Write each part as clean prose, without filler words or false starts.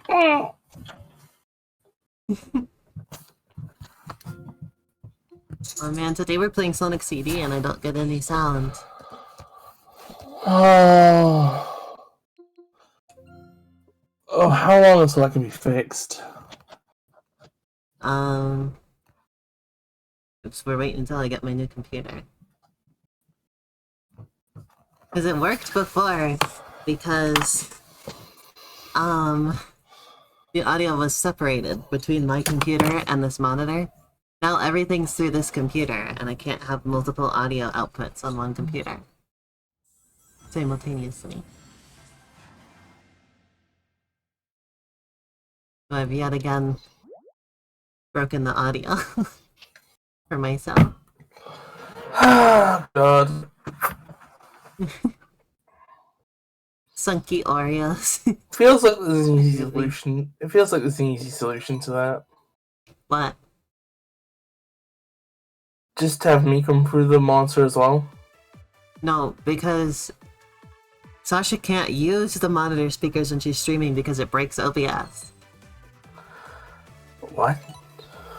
Oh man, today we're playing Sonic CD and I don't get any sound. Oh, how long until that can be fixed? We're waiting until I get my new computer. Because it worked before, because, the audio was separated between my computer and this monitor. Now everything's through this computer, and I can't have multiple audio outputs on one computer simultaneously. So I've yet again broken the audio for myself. Ah, God. Sunky Oreos. Feels like there's an easy solution. It feels like there's an easy solution to that. What? Just have me come through the monitor as well? No, because Sasha can't use the monitor speakers when she's streaming because it breaks OBS. What?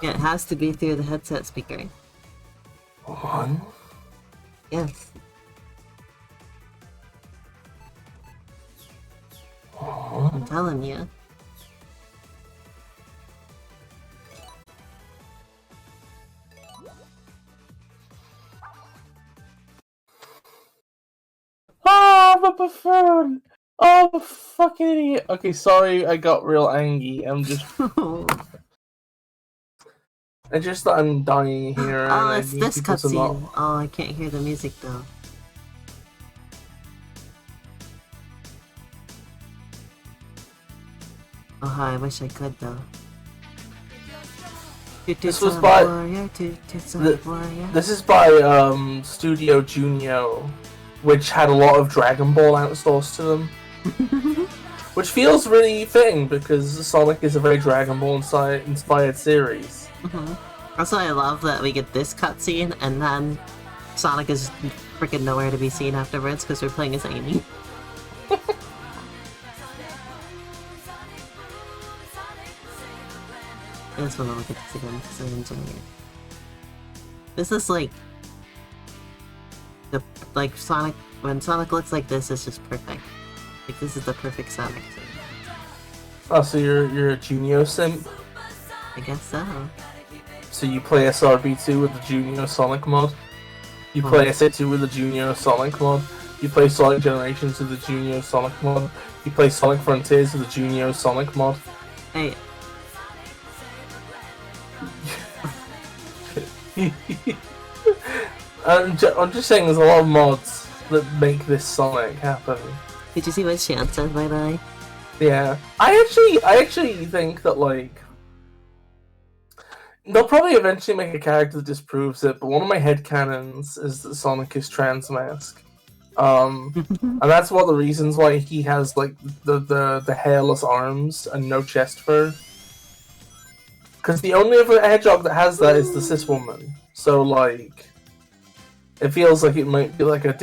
Yeah, it has to be through the headset speaker. What? Yes. I'm telling you. Oh, the buffoon! Oh, the fucking idiot! Okay, sorry, I got real angry. I'm just... I just thought I'm dying here. Oh, it's this cutscene. Oh, I can't hear the music though. Oh, I wish I could though. This was by... This is by, Studio Junio, which had a lot of Dragon Ball outsourced to them. Which feels really fitting, because Sonic is a very Dragon Ball inspired series. Also, I love that we get this cutscene, and then Sonic is freaking nowhere to be seen afterwards, because we're playing as Amy. I just want to look at this again because I enjoy it. This is like Sonic. When Sonic looks like this, it's just perfect. Like this is the perfect Sonic scene. Oh, so you're a Junio simp? I guess so. So you play SRB2 with the Junio Sonic mod? You play SA2 with the Junio Sonic mod? You play Sonic Generations with the Junio Sonic mod? You play Sonic Frontiers with the Junio Sonic mod? Hey. I'm just saying there's a lot of mods that make this Sonic happen. Did you see what Shan said, by the way? Yeah. I actually think that, like, they'll probably eventually make a character that disproves it, but one of my headcanons is that Sonic is transmask. And that's one of the reasons why he has, like, the hairless arms and no chest fur. Because the only other hedgehog that has that is the cis woman. So, like, it feels like it might be like what's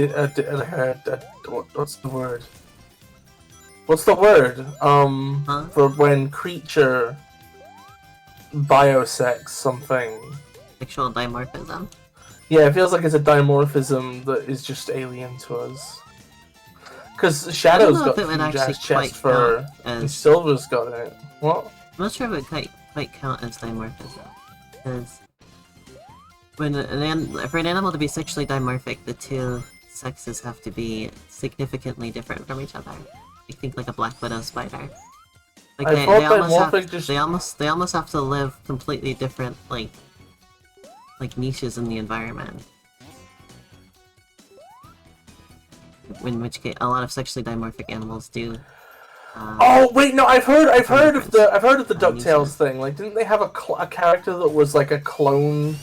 the word? What's the word? For when creature biosex something. Sexual dimorphism. Yeah, it feels like it's a dimorphism that is just alien to us. Because Shadow's got a huge ass chest fur, and Silver's got it. What? I'm not sure if it quite count as dimorphism. Because when for an animal to be sexually dimorphic, the two sexes have to be significantly different from each other. You think like a black widow spider. Like they almost have to live completely different like niches in the environment. In which case, a lot of sexually dimorphic animals do. Oh wait, no, I've heard of the DuckTales thing. Like, didn't they have a character that was like a clone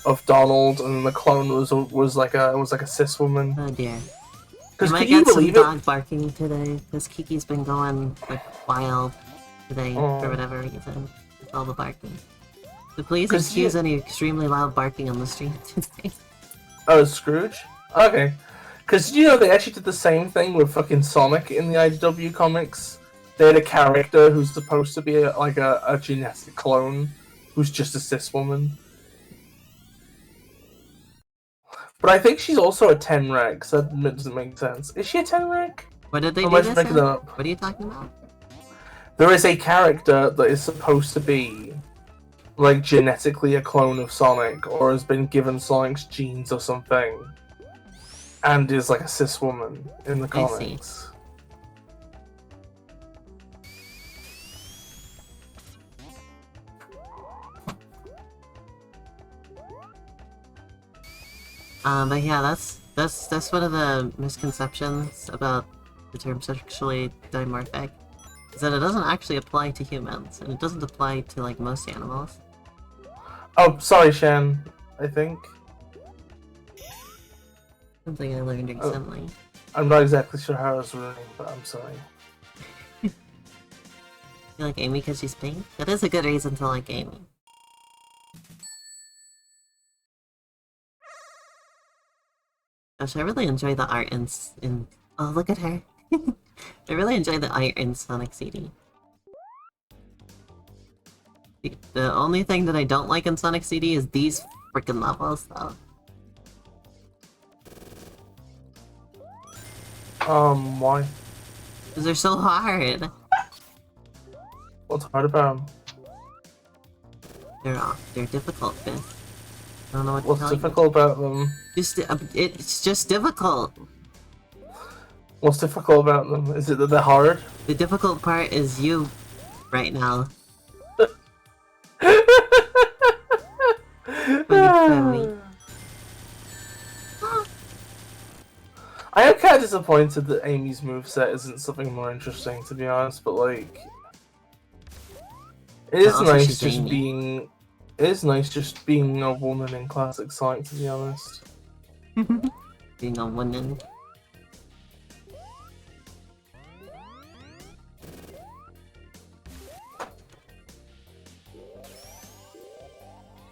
of Donald, and the clone was like a cis woman? Oh dear. Because might get some dog barking today, because Kiki's been going like wild today for whatever reason. With all the barking. So please excuse any extremely loud barking on the stream today. Oh, Scrooge? Okay. Because, you know, they actually did the same thing with fucking Sonic in the IDW comics. they had a character who's supposed to be a genetic clone, who's just a cis woman. But I think she's also a 10 reg, so that doesn't make sense. Is she a 10 reg? What did they Or do am I just this making in? that up? What are you talking about? There is a character that is supposed to be like genetically a clone of Sonic, or has been given Sonic's genes or something, and is like a cis woman in the comics. But yeah, that's one of the misconceptions about the term sexually dimorphic, is that it doesn't actually apply to humans, and it doesn't apply to like most animals. Oh, sorry, Shan. I think Something I learned recently. I'm not exactly sure how I was learning, but I'm sorry. You like Amy because she's pink? That is a good reason to like Amy. Gosh, I really enjoy the art in oh, look at her. I really enjoy the art in Sonic CD. The only thing that I don't like in Sonic CD is these freaking levels, though. Why? Because they're so hard. What's hard about them? They're difficult, Biff. I don't know what to What's tell you. difficult about them? It's just difficult. What's difficult about them? Is it that they're hard? The difficult part is you, right now. When you tell me. I am kind of disappointed that Amy's moveset isn't something more interesting, to be honest, but like... It is also nice she's just Amy. being... It is nice just being a woman in classic Sonic, to be honest. Being a woman.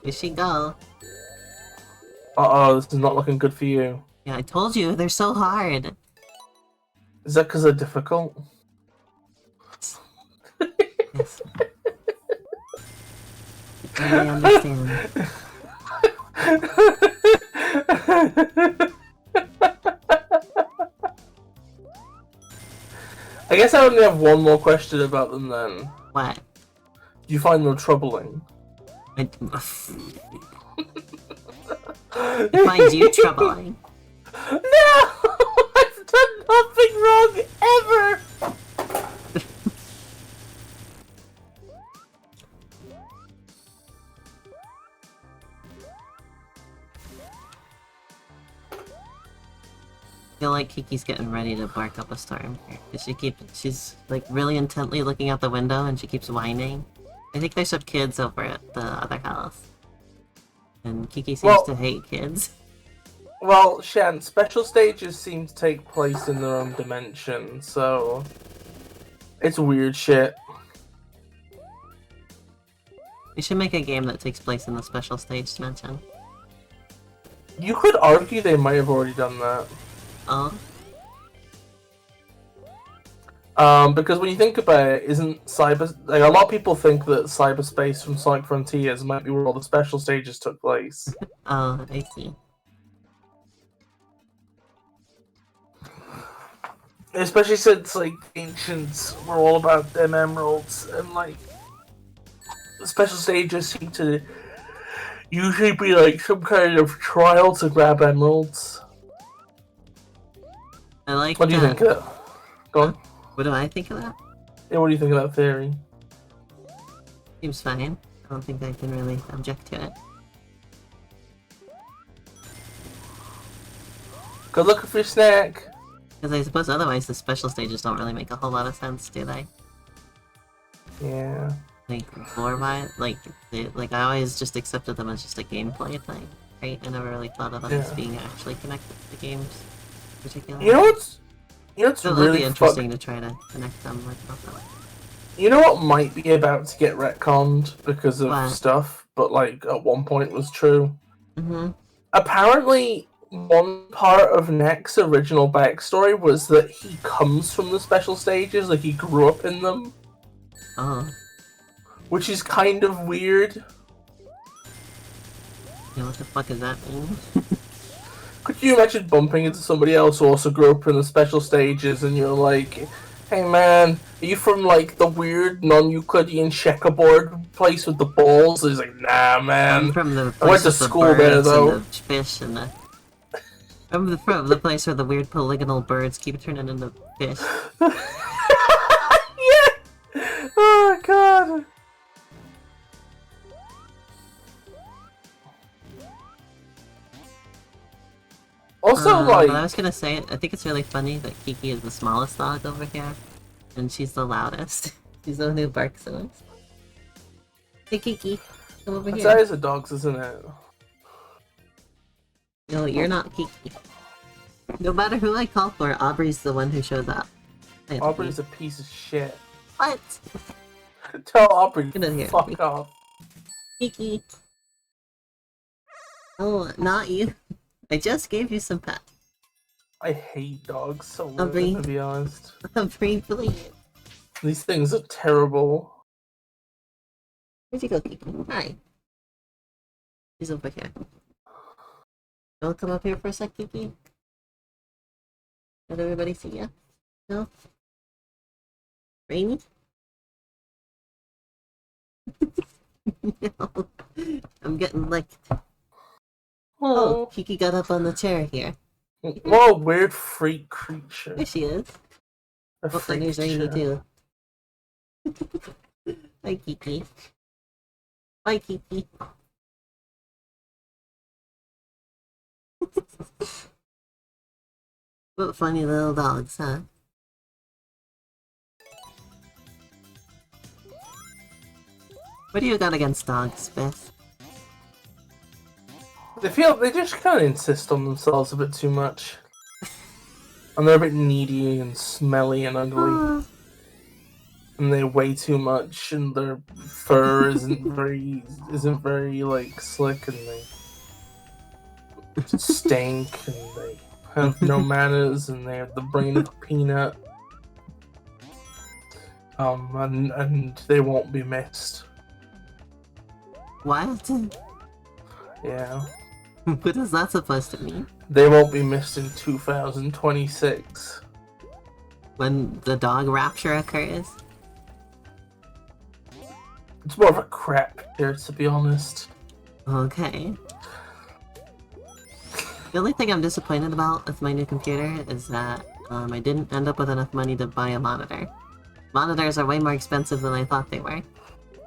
Here she go. Uh-oh, this is not looking good for you. Yeah, I told you, they're so hard. Is that because they're difficult? Yes. I understand. I guess I only have one more question about them then. What? Do you find them troubling? I find you troubling. No! I've done nothing wrong ever! I feel like Kiki's getting ready to bark up a storm here. She's like really intently looking out the window and she keeps whining. I think there's some kids over at the other house. And Kiki seems to hate kids. Well, Shan, special stages seem to take place in their own dimension, so... It's weird shit. We should make a game that takes place in the special stage dimension. You could argue they might have already done that. Oh? Because when you think about it, isn't cyber... Like, a lot of people think that cyberspace from Sonic Frontiers might be where all the special stages took place. Oh, I see. Especially since, like, ancients were all about them emeralds, and, like, the special stages seem to usually be, like, some kind of trial to grab emeralds. I like What do you think of that? Go on. What do I think of that? Yeah, what do you think of that theory? Seems fine. I don't think I can really object to it. Good looking for your snack! Because I suppose otherwise the special stages don't really make a whole lot of sense, do they? Yeah. Like, lore-wise, like I always just accepted them as just a gameplay thing, right? I never really thought of them as being actually connected to the games, particularly. You know what's so really it'll be interesting to try to connect them with properly. You know what might be about to get retconned because of What? stuff, but like at one point was true? Mm-hmm. Apparently, one part of Neck's original backstory was that he comes from the special stages, like he grew up in them. Oh. Which is kind of weird. Yeah, what the fuck does that mean? Could you imagine bumping into somebody else who also grew up in the special stages and you're like, hey man, are you from like the weird non-Euclidean checkerboard place with the balls? He's like, nah man. I'm from the I went place to with the school there birds though. and the fish and the... I'm from the place where the weird polygonal birds keep turning into fish. Yeah! Oh god. Also, like... But I was gonna say, I think it's really funny that Kiki is the smallest dog over here, and she's the loudest. She's the one who barks at us. Hey Kiki, come over here. That is a dog's, isn't it? No, you're not Kiki. No matter who I call for, Aubrey's the one who shows up. Aubrey's a piece of shit. What? Tell Aubrey Get in here, fuck Aubrey. off. Kiki. Oh, not you. I just gave you some pet. I hate dogs so much, Aubrey. to be honest. Aubrey, please. These things are terrible. Where'd you go, Kiki? Hi. She's over here. You wanna come up here for a sec, Kiki? Let everybody see ya? No? Rainy? No. I'm getting licked. Oh, Kiki got up on the chair here. What a weird freak creature. There she is. A Oh, and freak there's Rainy creature. too. Hi, Kiki. Bye, Kiki. What funny little dogs, huh? What do you got against dogs, Beth? They just kind of insist on themselves a bit too much. And they're a bit needy and smelly and ugly. And they weigh too much, and their fur isn't very like slick, and they stink, and they have no manners, and they have the brain of a peanut. And they won't be missed. What? Yeah. What is that supposed to mean? They won't be missed in 2026. When the dog rapture occurs? It's more of a crap here, to be honest. Okay. The only thing I'm disappointed about with my new computer is that I didn't end up with enough money to buy a monitor. Monitors are way more expensive than I thought they were.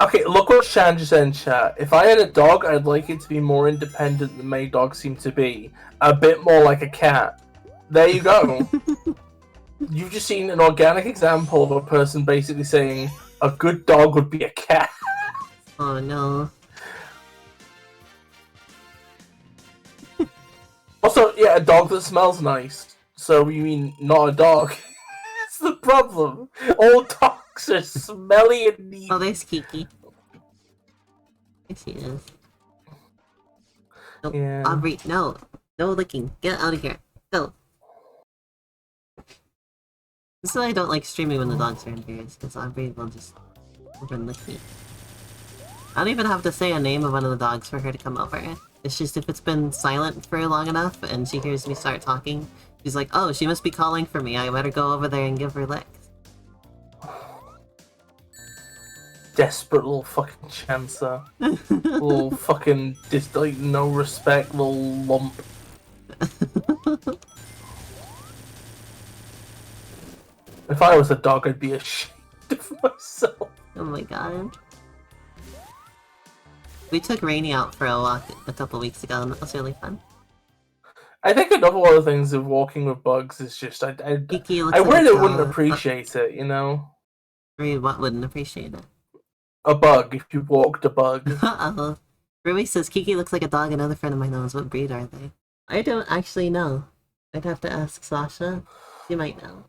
Okay, look what Shan just said in chat. If I had a dog, I'd like it to be more independent than my dogs seem to be. A bit more like a cat. There you go. You've just seen an organic example of a person basically saying a good dog would be a cat. Oh no. Also, yeah, a dog that smells nice. So you mean not a dog? It's the problem. All dogs are smelly and neat. Oh, there's Kiki. There she is. Nope. Yeah. Aubrey, no. No licking. Get out of here. Go. This is why I don't like streaming when the dogs are in here, because Aubrey will just over and lick me. I don't even have to say a name of one of the dogs for her to come over. It's just if it's been silent for long enough and she hears me start talking, she's like, oh, she must be calling for me. I better go over there and give her licks. Desperate little fucking chancer. Little fucking like no respect little lump. If I was a dog, I'd be ashamed of myself. Oh my god. We took Rainy out for a walk a couple weeks ago and that was really fun. I think another one of the things of walking with bugs is just I Kiki looks like really a wouldn't dog. appreciate it, you know? What wouldn't appreciate it? A bug, if you walked a bug. Uh-oh. Rui says Kiki looks like a dog. Another friend of mine knows. What breed are they? I don't actually know. I'd have to ask Sasha. She might know.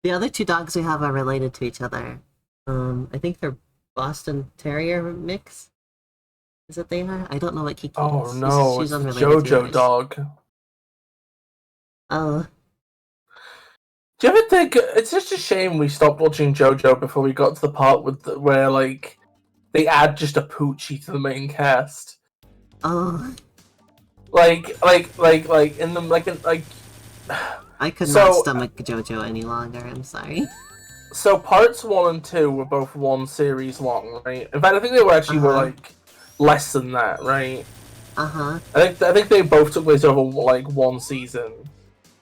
The other two dogs we have are related to each other. I think they're Boston Terrier mix. Is it there? I don't know what Kiki Oh is. no, She's it's the unrelated to JoJo yours. dog. Oh. Do you ever think it's just a shame we stopped watching JoJo before we got to the part where like they add just a Poochie to the main cast? Oh. Like in the like. I could not So stomach JoJo any longer, I'm sorry. so parts 1 and 2 were both one series long, right? In fact, I think they were like less than that, right? Uh-huh. I think they both took place over like one season.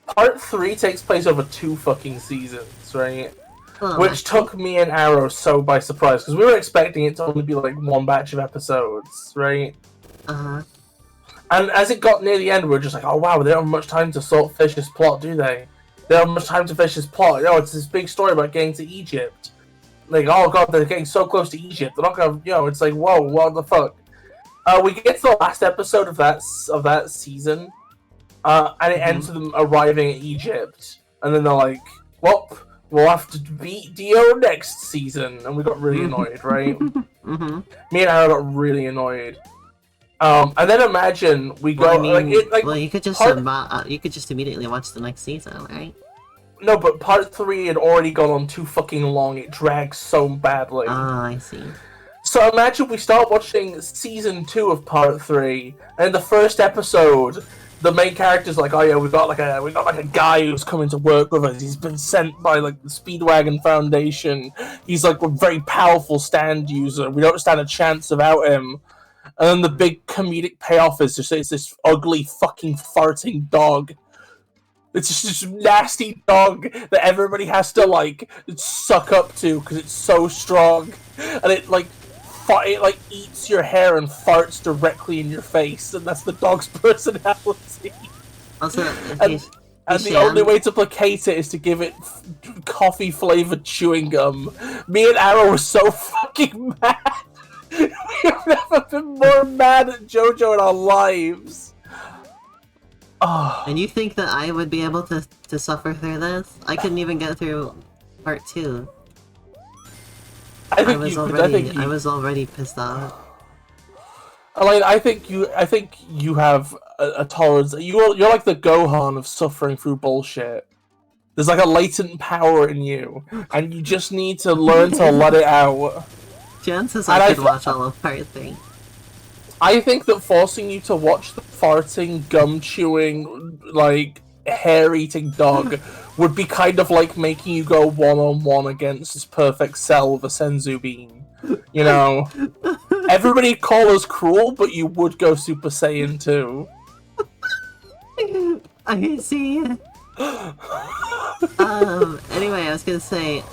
Part 3 takes place over 2 fucking seasons, right? Hello, Which Maxie. took me and Arrow so by surprise, because we were expecting it to only be like one batch of episodes, right? Uh-huh. And as it got near the end, we were just like, oh wow, they don't have much time to sort Fish's plot, do they? They don't have much time to finish his plot. You know, it's this big story about getting to Egypt. Like, oh god, they're getting so close to Egypt. They're not gonna, you know, it's like, whoa, what the fuck? We get to the last episode of that season, and it ends with them arriving at Egypt, and then they're like, well, we'll have to beat Dio next season, and we got really annoyed, right? Me and Aaron got really annoyed. And then imagine we go Well, I mean, like well, you could just you could just immediately watch the next season, right? no, but part 3 had already gone on too fucking long. It drags so badly. Ah, I see. So imagine we start watching season 2 of part 3, and in the first episode, the main character's like, "Oh yeah, we got like a guy who's coming to work with us. He's been sent by like the Speedwagon Foundation. He's like a very powerful stand user. We don't stand a chance without him." And then the big comedic payoff is just it's this ugly fucking farting dog. It's just this nasty dog that everybody has to like suck up to because it's so strong, and it like eats your hair and farts directly in your face, and that's the dog's personality. Also, And the only way to placate it is to give it coffee flavored chewing gum. Me and Arrow were so fucking mad. We've never been more mad at JoJo in our lives. Oh. And you think that I would be able to suffer through this? I couldn't even get through part 2. I was already pissed off. I think you have a tolerance. You're like the Gohan of suffering through bullshit. There's like a latent power in you, and you just need to learn to let it out. Chances I could watch all of part 3. I think that forcing you to watch the farting, gum-chewing, like, hair-eating dog would be kind of like making you go one-on-one against his perfect cell with a Senzu bean. You know? Everybody'd call us cruel, but you would go Super Saiyan too. I see. Anyway, I was gonna say,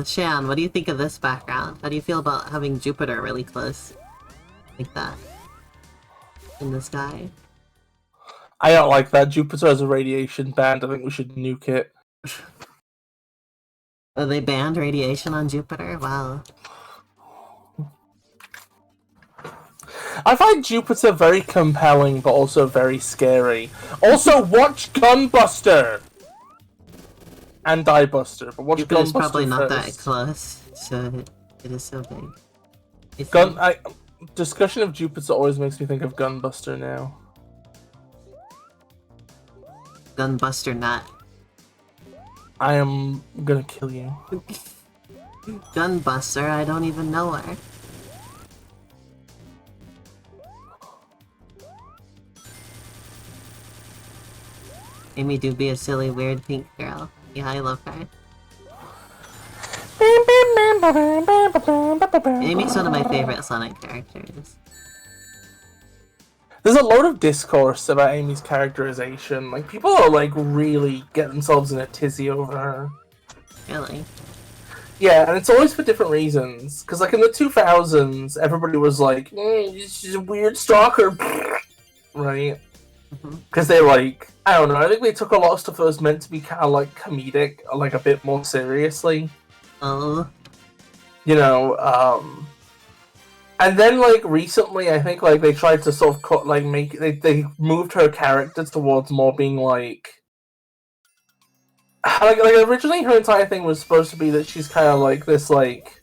Shan, what do you think of this background? How do you feel about having Jupiter really close? Like that. In the sky? I don't like that. Jupiter has a radiation band. I think we should nuke it. Oh, they banned radiation on Jupiter? Wow. I find Jupiter very compelling, but also very scary. Also, watch Gunbuster! And Diebuster, but watch Jupiter's Gunbuster probably not that first. close, so it is so big. Discussion of Jupiter always makes me think of Gunbuster now. Gunbuster not. I am gonna kill you. Gunbuster, I don't even know her. Amy do be a silly, weird pink girl. Yeah, I love her. Amy's one of my favorite Sonic characters. There's a load of discourse about Amy's characterization. Like, people are like really getting themselves in a tizzy over her. Really? Yeah, and it's always for different reasons. Because, like, in the 2000s, everybody was like, she's a weird stalker. Right? Because they, like, I don't know, I think they took a lot of stuff that was meant to be kind of, like, comedic, like, a bit more seriously. Oh. You know, and then, like, recently, I think, like, they tried to sort of, like, they moved her character towards more being, like, originally her entire thing was supposed to be that she's kind of, like, this, like,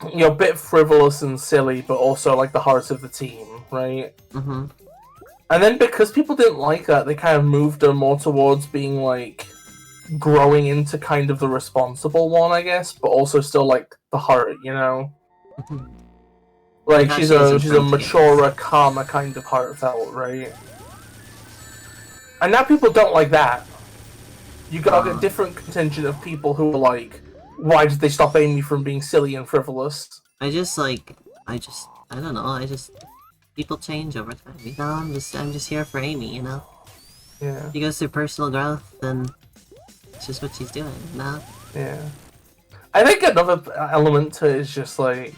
a bit frivolous and silly, but also like the heart of the team, right? Mm-hmm. And then because people didn't like that, they kind of moved her more towards being like growing into kind of the responsible one, I guess, but also still like the heart, you know? Like How she's she is in a Frontiers. mature, calmer kind of heartfelt, right? And now people don't like that. You got a different contingent of people who are like, why did they stop Amy from being silly and frivolous? I don't know, people change over time, you know? I'm just here for Amy, you know? Yeah. She goes through personal growth, then it's just what she's doing, you know? Yeah. I think another element to it is just like,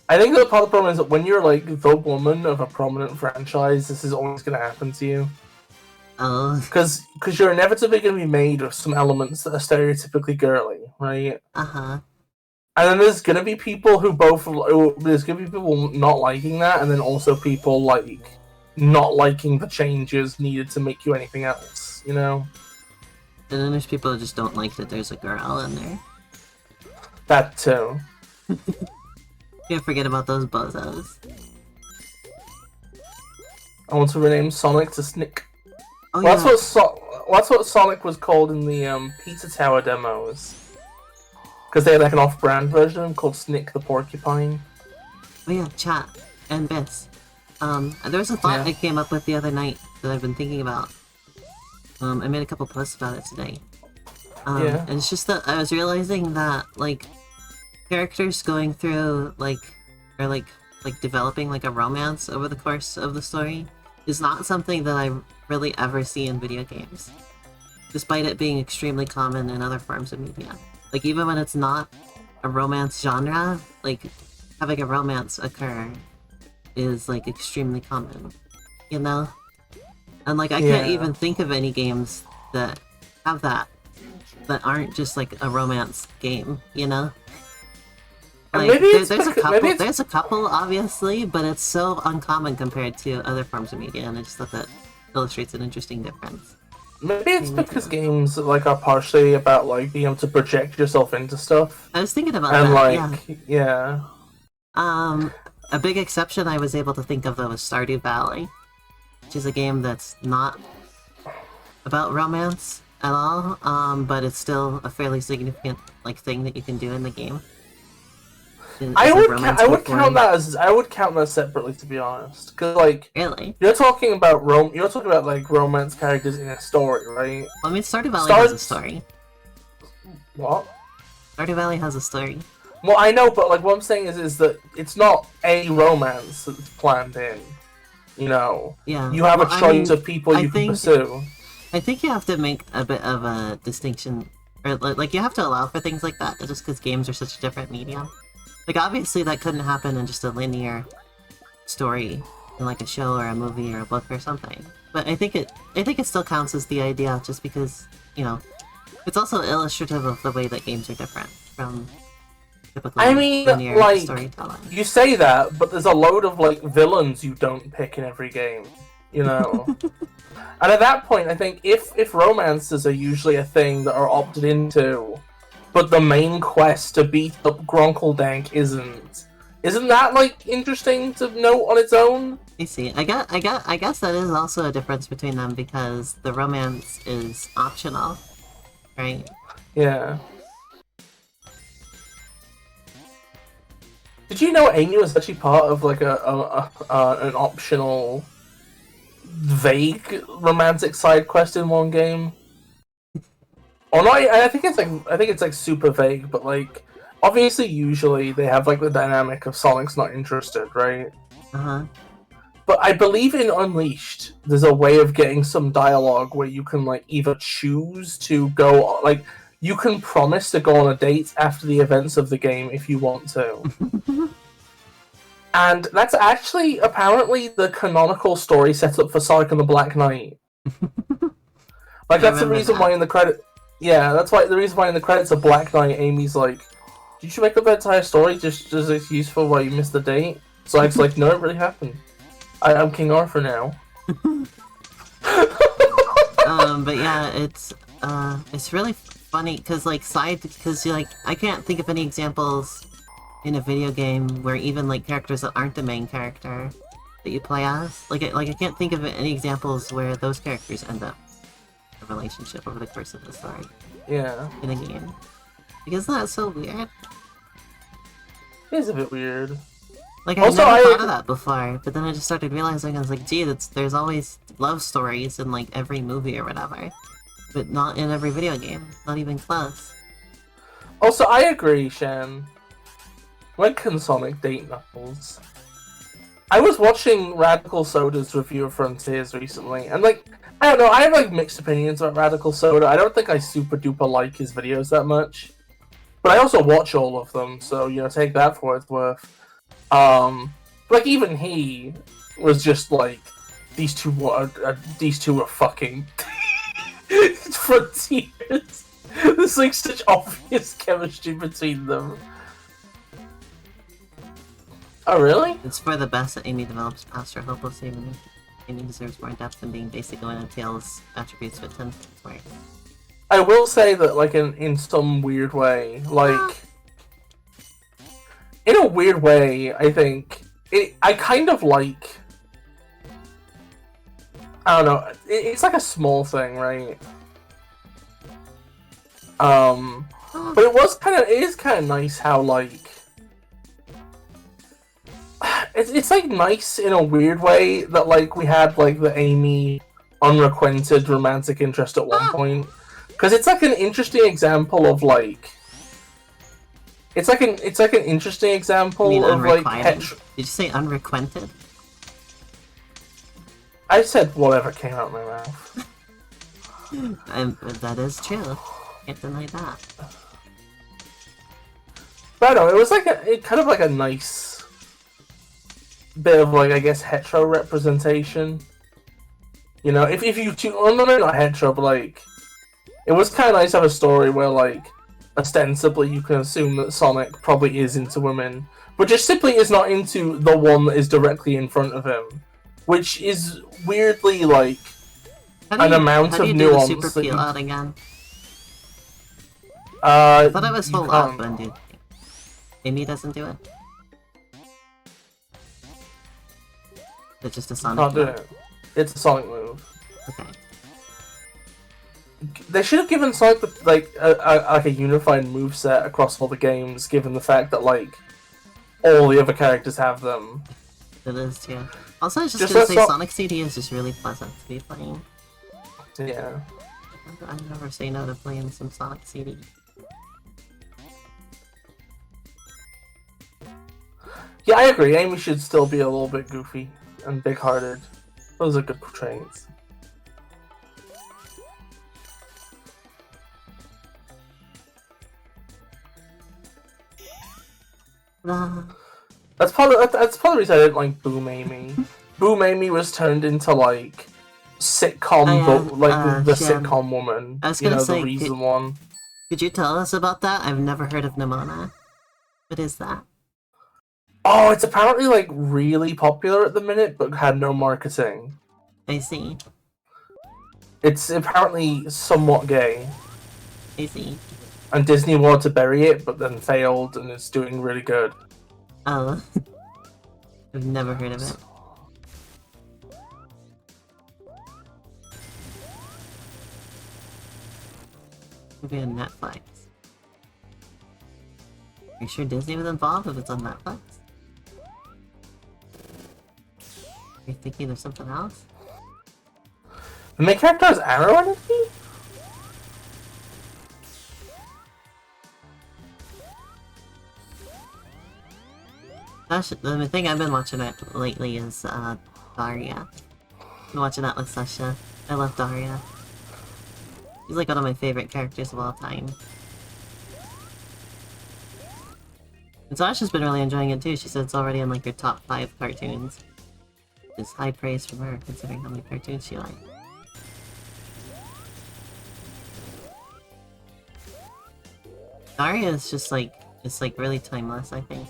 I think that part of the problem is that when you're like the woman of a prominent franchise, this is always going to happen to you. Oh. Because you're inevitably going to be made of some elements that are stereotypically girly, right? Uh-huh. And then there's going to be people there's going to be people not liking that, and then also people like not liking the changes needed to make you anything else, you know? And then there's people who just don't like that there's a girl in there. That too. Can't forget about those bozos. I want to rename Sonic to Snick. Oh, Well, yeah. that's what Sonic was called in the Pizza Tower demos. Because they had like an off-brand version of him called Snick the Porcupine. Oh yeah, chat and bits. There was a thought I came up with the other night that I've been thinking about. I made a couple posts about it today. And it's just that I was realizing that, like, characters going through, like, or like developing, like, a romance over the course of the story is not something that I really ever see in video games. Despite it being extremely common in other forms of media. Like, even when it's not a romance genre, like, having a romance occur is, like, extremely common. You know? And, like, I can't even think of any games that have that aren't just, like, a romance game, you know? Like, there's a couple, obviously, but it's so uncommon compared to other forms of media, and I just thought that illustrates an interesting difference. Maybe it's because games like are partially about like being able to project yourself into stuff. I was thinking about and that, yeah. A big exception I was able to think of though was Stardew Valley, which is a game that's not about romance at all, but it's still a fairly significant like thing that you can do in the game. I would count that separately, to be honest, because like really you're talking about like romance characters in a story, right? Well, I mean, Stardew Valley has a story. What? Stardew Valley has a story. Well, I know, but like what I'm saying is that it's not a romance that's planned in. You know, you have a choice of people you can pursue. I think you have to make a bit of a distinction, or like you have to allow for things like that, just because games are such a different medium. Like, obviously that couldn't happen in just a linear story in, like, a show or a movie or a book or something. But I think it still counts as the idea, just because, you know, it's also illustrative of the way that games are different from typical linear storytelling. You say that, but there's a load of, like, villains you don't pick in every game, you know? And at that point, I think if romances are usually a thing that are opted into, but the main quest to beat up Gronkledank isn't that like interesting to note on its own? You see, I guess that is also a difference between them because the romance is optional, right? Yeah. Did you know Amy was actually part of like an optional, vague romantic side quest in one game? Or not? I think it's like super vague, but like obviously usually they have like the dynamic of Sonic's not interested, right? But I believe in Unleashed, there's a way of getting some dialogue where you can like either choose to go like you can promise to go on a date after the events of the game if you want to. And that's actually apparently the canonical story setup for Sonic and the Black Knight. Like that's the reason why in the credit. Yeah, that's why the reason why in the credits of Black Knight, Amy's like, "Did you make up that entire story just as an excuse for why you missed the date?" Sonic's like, "No, it really happened. I'm King Arthur now." But yeah, it's really funny because like I can't think of any examples in a video game where even like characters that aren't the main character that you play as, like I can't think of any examples where those characters end up in a relationship over the course of the story. Yeah. In a game. Because that's so weird. It is a bit weird. Like, I never thought of that before, but then I just started realizing, I was like, gee, there's always love stories in, like, every movie or whatever. But not in every video game. Not even close. Also, I agree, Shen. When can Sonic date Knuckles? I was watching Radical Soda's review of Frontiers recently, and, like, I don't know, I have, like, mixed opinions about Radical Soda. I don't think I super duper like his videos that much. But I also watch all of them, so, you know, take that for what it's worth. Like, even he was just like, these two are fucking Frontiers. There's like such obvious chemistry between them. Oh, really? It's for the best that Amy develops past her hopelessly. Amy deserves more depth than being basic when it Tails attributes fit him. Right. I will say that, like, in some weird way, like, in a weird way, I think, I kind of like, I don't know, it's like a small thing, right? But it is kind of nice how, like, it's like nice in a weird way that, like, we had, like, the Amy unrequited romantic interest at one point. Because it's like an interesting example of, like, it's like an interesting example of, like, Did you say unrequited? I said whatever came out of my mouth. That is true. Can't deny that. But I don't know, it was like kind of like a nice bit of, like, I guess, hetero representation. You know, if you not hetero, but, like, it was kind of nice to have a story where, like, ostensibly you can assume that Sonic probably is into women, but just simply is not into the one that is directly in front of him, which is weirdly, like, an amount of nuance. How do you do the super peel out again? I thought it was full up, and dude, Amy doesn't do it. It's just a Sonic Can't do move. it. It's a Sonic move. Okay. They should have given Sonic like a unified moveset across all the games, given the fact that, like, all the other characters have them. It is too. Also, I was just gonna say Sonic CD is just really pleasant to be playing. Yeah. I never say no to playing some Sonic CD. Yeah, I agree. Amy should still be a little bit goofy and big-hearted. Those are good portrayals. That's probably the reason I didn't like Boom Amy. Boom Amy was turned into, like, sitcom, the sitcom woman. I was gonna say, the reason one. Could you tell us about that? I've never heard of Nimona. What is that? Oh, it's apparently, like, really popular at the minute, but had no marketing. I see. It's apparently somewhat gay. I see. And Disney wanted to bury it, but then failed, and it's doing really good. Oh. I've never heard of it. Maybe on Netflix. Are you sure Disney was involved if it's on Netflix? Are you thinking of something else? The main character has Arrow Energy? The thing I've been watching it lately is Daria. I've been watching that with Sasha. I love Daria. She's like one of my favorite characters of all time. And Sasha's been really enjoying it too. She said it's already in like her top 5 cartoons. It's high praise from her considering how many cartoons she likes. Daria is just like, it's like really timeless, I think.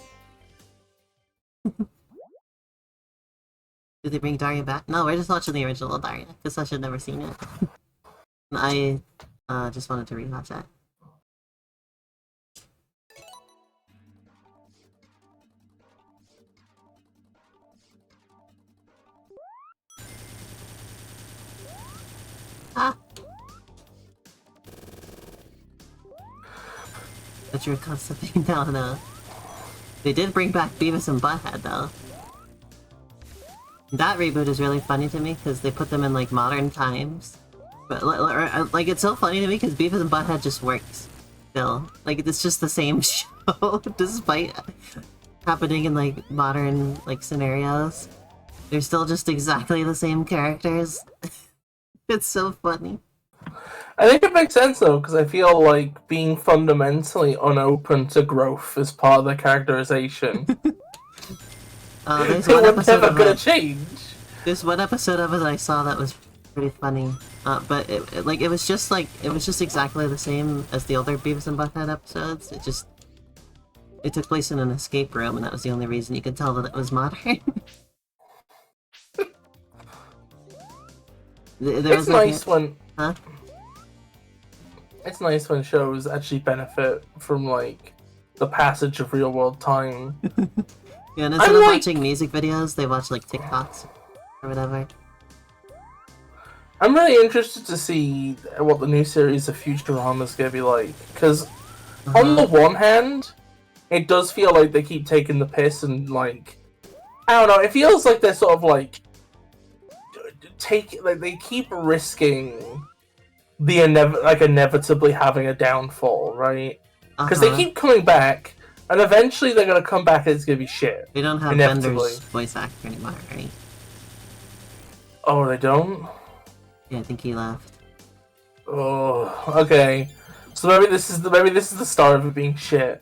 Did they bring Daria back? No, we're just watching the original Daria, because Sasha had never seen it. I just wanted to rewatch it. But you're constantly down. They did bring back Beavis and Butthead though. That reboot is really funny to me because they put them in like modern times. But like it's so funny to me because Beavis and Butthead just works still. Like it's just the same show despite happening in like modern like scenarios. They're still just exactly the same characters. It's so funny. I think it makes sense though, because I feel like being fundamentally unopen to growth is part of the characterization. There's It one was episode never of gonna it. change. There's one episode of it I saw that was pretty funny. But it was just exactly the same as the older Beavis and Butthead episodes. It took place in an escape room, and that was the only reason you could tell that it was modern. It's nice when Huh? It's nice when shows actually benefit from like the passage of real world time. Yeah, and instead of watching music videos, they watch like TikToks or whatever. I'm really interested to see what the new series of Futurama is going to be like, because on the one hand, it does feel like they keep taking the piss and like, I don't know, it feels like they're sort of like they keep risking the inevitably having a downfall, right? Because they keep coming back, and eventually they're gonna come back and it's gonna be shit. They don't have Bender's voice actor anymore, right? Oh, they don't? Yeah, I think he left. Oh, okay. So maybe this is the start of it being shit.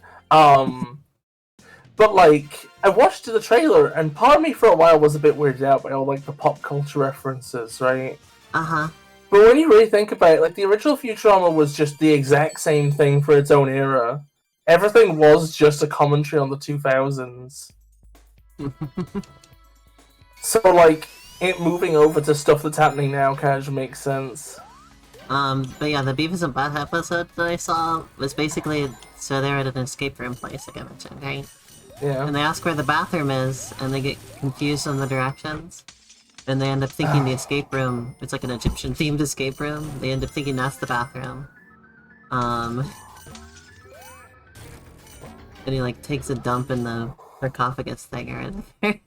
But like, I watched the trailer, and part of me for a while was a bit weirded out by all like the pop culture references, right? But when you really think about it, like the original Futurama was just the exact same thing for its own era. Everything was just a commentary on the 2000s. So like, it moving over to stuff that's happening now kind of makes sense. But yeah, the Beavis and Butthead episode that I saw was basically, so they're at an escape room place, like I mentioned, right? Yeah. And they ask where the bathroom is, and they get confused on the directions. And they end up thinking the escape room, it's like an Egyptian-themed escape room, they end up thinking that's the bathroom. And he like takes a dump in the sarcophagus thing or whatever.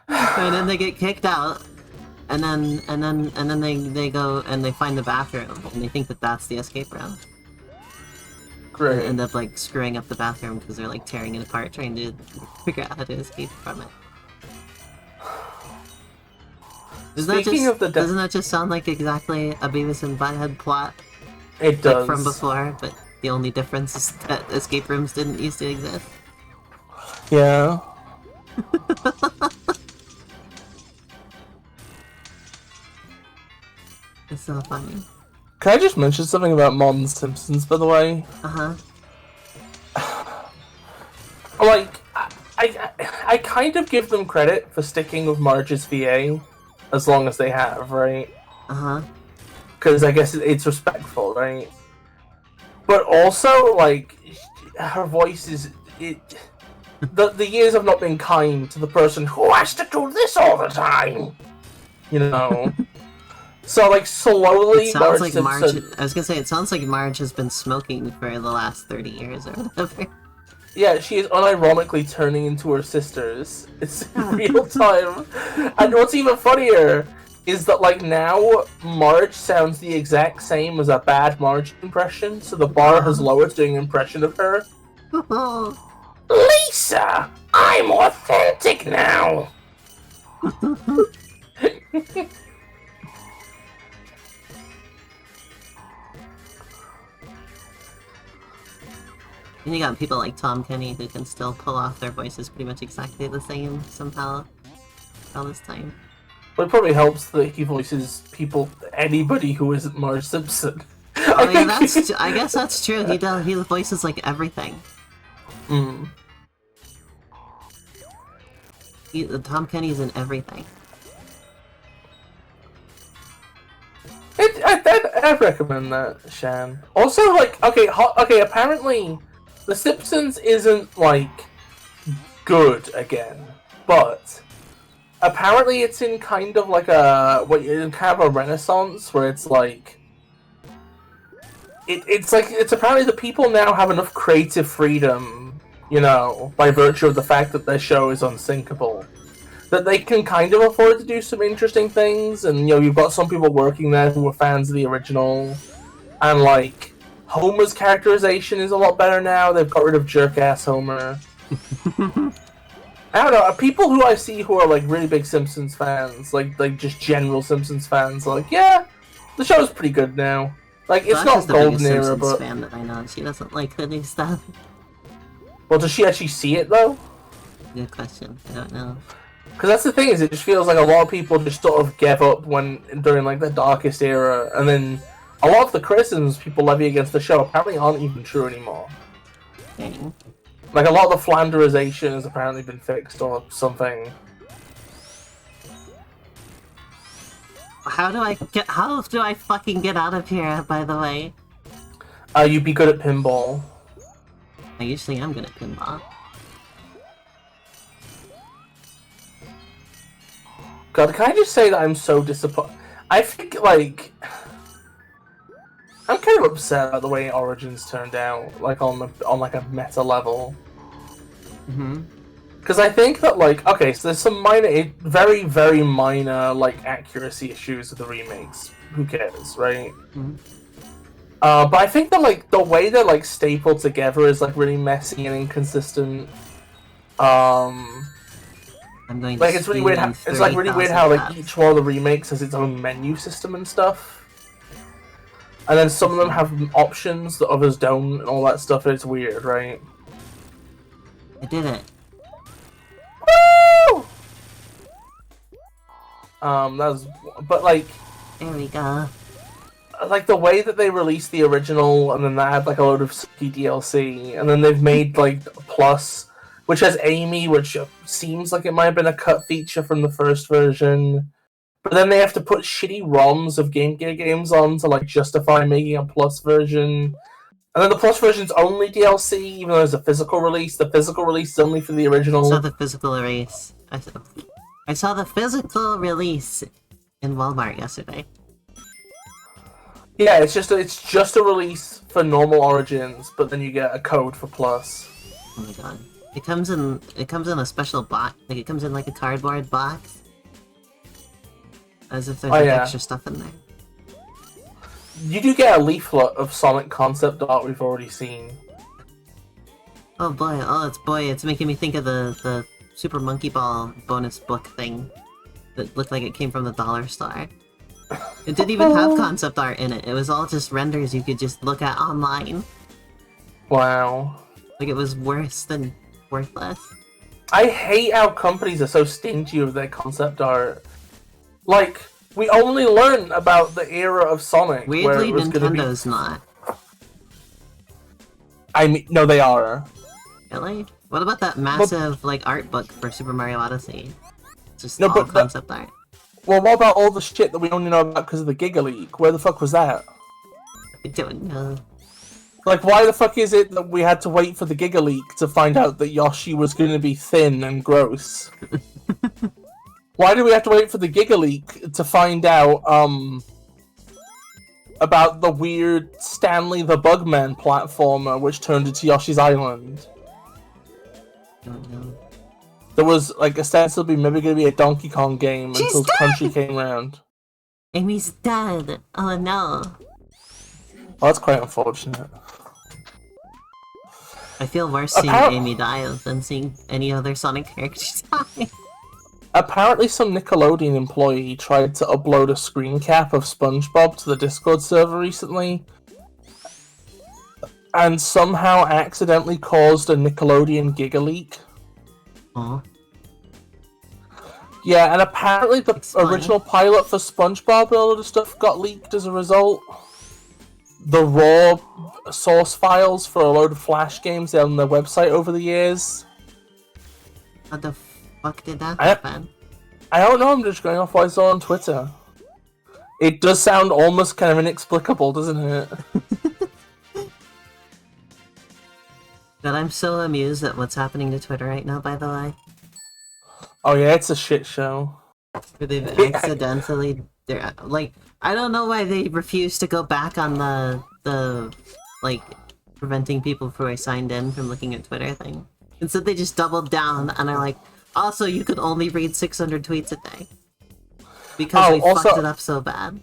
And then they get kicked out. And then they go and they find the bathroom, and they think that that's the escape room. Great. And end up like screwing up the bathroom because they're like tearing it apart, trying to figure out how to escape from it. Doesn't that just sound like exactly a Beavis and Butthead plot? It does. Like from before, but the only difference is that escape rooms didn't used to exist. Yeah. It's so funny. Can I just mention something about modern Simpsons, by the way? Like, I kind of give them credit for sticking with Marge's VA as long as they have, right? Because I guess it's respectful, right? But also, like, her voice is... The years have not been kind to the person who has to do this all the time! You know? So, like, slowly, it sounds like Simpson... Marge. I was gonna say, it sounds like Marge has been smoking for the last 30 years or whatever. Yeah, she is unironically turning into her sisters. It's in real time. And what's even funnier is that, like, now, Marge sounds the exact same as a bad Marge impression, so the bar has lowered doing an impression of her. Lisa! I'm authentic now! And you got people like Tom Kenny who can still pull off their voices pretty much exactly the same somehow all this time. But it probably helps that he voices anybody who isn't Marge Simpson. Oh yeah, I guess that's true. He voices like everything. Tom Kenny's in everything. I'd recommend that, Shan. Also, like, okay, apparently, The Simpsons isn't, like, good again, but apparently it's in kind of like a renaissance where it's like, it's apparently the people now have enough creative freedom, you know, by virtue of the fact that their show is unsinkable, that they can kind of afford to do some interesting things. And you know, you've got some people working there who are fans of the original, and like Homer's characterization is a lot better now. They've got rid of jerk ass Homer. I don't know. People who I see who are like really big Simpsons fans, like just general Simpsons fans, are like, yeah, the show's pretty good now. Like, it's not golden era, Simpsons but fan that I know. She doesn't like the new stuff. well, does she actually see it though? Good question. I don't know. Because that's the thing, is it just feels like a lot of people just sort of gave up during like the darkest era, and then a lot of the criticisms people levy against the show apparently aren't even true anymore. Dang. Like, a lot of the Flanderization has apparently been fixed or something. How do I fucking get out of here, by the way? You'd be good at pinball. I usually am good at pinball. God, can I just say that I'm so disappointed? I think, like, I'm kind of upset at the way Origins turned out, like, on like a meta level. Because I think that, like, okay, so there's some very, very minor, like, accuracy issues with the remakes. Who cares, right? But I think that, like, the way they're, like, stapled together is, like, really messy and inconsistent. I'm going like, it's really weird. It's like really weird how like each one of the remakes has its own menu system and stuff, and then some of them have options that others don't, and all that stuff. And it's weird, right? I did it. Woo! But like, There we go. like the way that they released the original, and then that had like a load of sucky DLC, and then they've made like Plus, which has Amy, which seems like it might have been a cut feature from the first version. But then they have to put shitty ROMs of Game Gear games on to like justify making a Plus version. And then the Plus version's only DLC, even though there's a physical release. The physical release is only for the original. I saw the physical release. I saw the physical release in Walmart yesterday. Yeah, it's just a release for normal Origins, but then you get a code for Plus. Oh my god. It comes in a special box. Like, it comes in like a cardboard box. As if there's extra stuff in there. You do get a leaflet of Sonic concept art we've already seen. Oh boy, it's making me think of the Super Monkey Ball bonus book thing that looked like it came from the Dollar Store. It didn't even have concept art in it. It was all just renders you could just look at online. Wow. Like, it was worse than worthless. I hate how companies are so stingy with their concept art. Like, we only learn about the era of Sonic. Weirdly, where it was Nintendo's not. I mean, no, they are. Really? What about that massive, like, art book for Super Mario Odyssey? Just all concept art. Well, what about all the shit that we only know about because of the Giga Leak? Where the fuck was that? I don't know. Like, why the fuck is it that we had to wait for the Giga Leak to find out that Yoshi was going to be thin and gross? Why do we have to wait for the Giga Leak to find out, about the weird Stanley the Bugman platformer which turned into Yoshi's Island? I don't know. There was, like, ostensibly maybe going to be a Donkey Kong game until Crunchy came around. Amy's dead! Oh no. Oh, that's quite unfortunate. I feel worse seeing Amy die than seeing any other Sonic characters die. Apparently some Nickelodeon employee tried to upload a screen cap of SpongeBob to the Discord server recently, and somehow accidentally caused a Nickelodeon Giga Leak. Aww. Yeah, and apparently the original pilot for SpongeBob and all of the stuff got leaked as a result. The raw source files for a load of Flash games on their website over the years. How the fuck did that happen? I don't know, I'm just going off what I saw on Twitter. It does sound almost kind of inexplicable, doesn't it? But I'm so amused at what's happening to Twitter right now, by the way. Oh yeah, it's a shit show. Where they've accidentally... I don't know why they refuse to go back on the the, like, preventing people who are signed in from looking at Twitter thing. Instead, they just doubled down and are like, also, you could only read 600 tweets a day. Because we fucked it up so bad.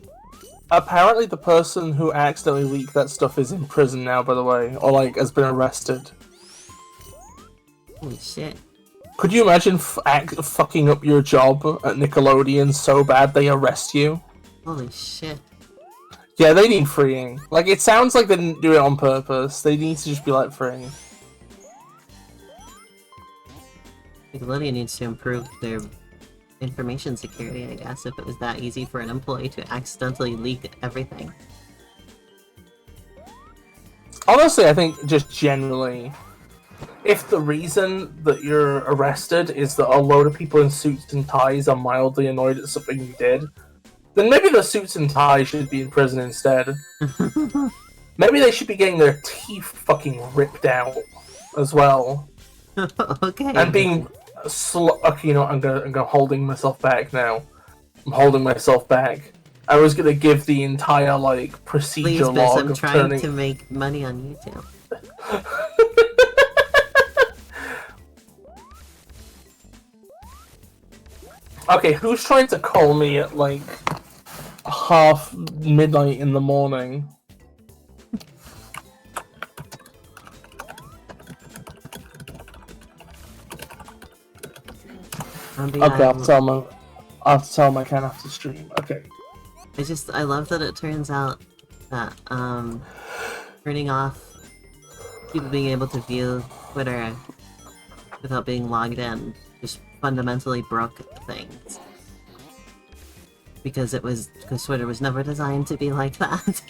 Apparently the person who accidentally leaked that stuff is in prison now, by the way, or like has been arrested. Holy shit. Could you imagine fucking up your job at Nickelodeon so bad they arrest you? Holy shit. Yeah, they need freeing. Like, it sounds like they didn't do it on purpose. They need to just be like freeing. Nickelodeon needs to improve their information security, I guess, if it was that easy for an employee to accidentally leak everything. Honestly, I think just generally, if the reason that you're arrested is that a load of people in suits and ties are mildly annoyed at something you did, then maybe the suits and ties should be in prison instead. Maybe they should be getting their teeth fucking ripped out as well. Okay. And being okay, you know, I'm holding myself back now. I'm holding myself back. I was gonna give the entire like procedure log I'm of trying to make money on YouTube. Okay, who's trying to call me at like midnight in the morning? Okay, I'll have to tell him I can't have to stream. Okay. I love that it turns out that turning off people being able to view Twitter without being logged in just fundamentally broke things. Because Twitter was never designed to be like that.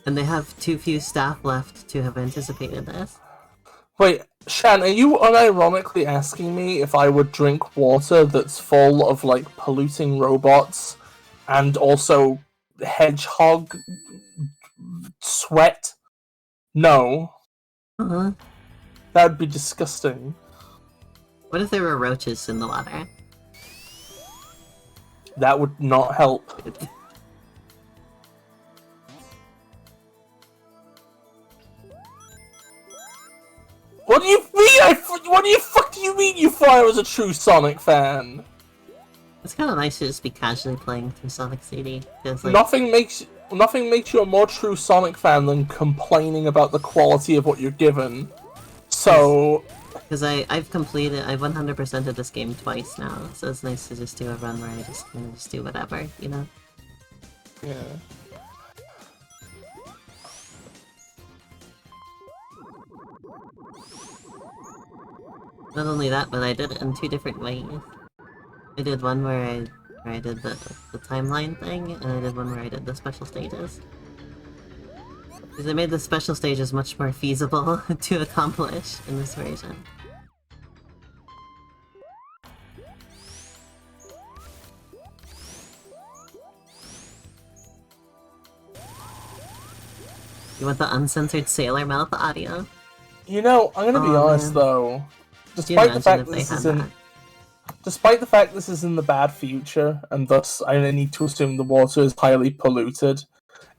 And they have too few staff left to have anticipated this. Wait, Shan, are you unironically asking me if I would drink water that's full of, like, polluting robots and also hedgehog sweat? No. Uh-huh. That'd be disgusting. What if there were roaches in the water? That would not help. What do you mean? What do you fuck do you mean you thought I was a true Sonic fan? It's kind of nice to just be casually playing through Sonic CD. Like... Nothing makes you a more true Sonic fan than complaining about the quality of what you're given. So... Because I've 100%ed this game twice now, so it's nice to just do a run where I just kind of just do whatever, you know? Yeah. Not only that, but I did it in 2 different ways. I did one where I did the timeline thing, and I did one where I did the special stages. Because I made the special stages much more feasible to accomplish in this version. You want the uncensored sailor mouth audio? You know, I'm gonna be honest though. Despite the fact this is in the bad future, and thus I need to assume the water is highly polluted,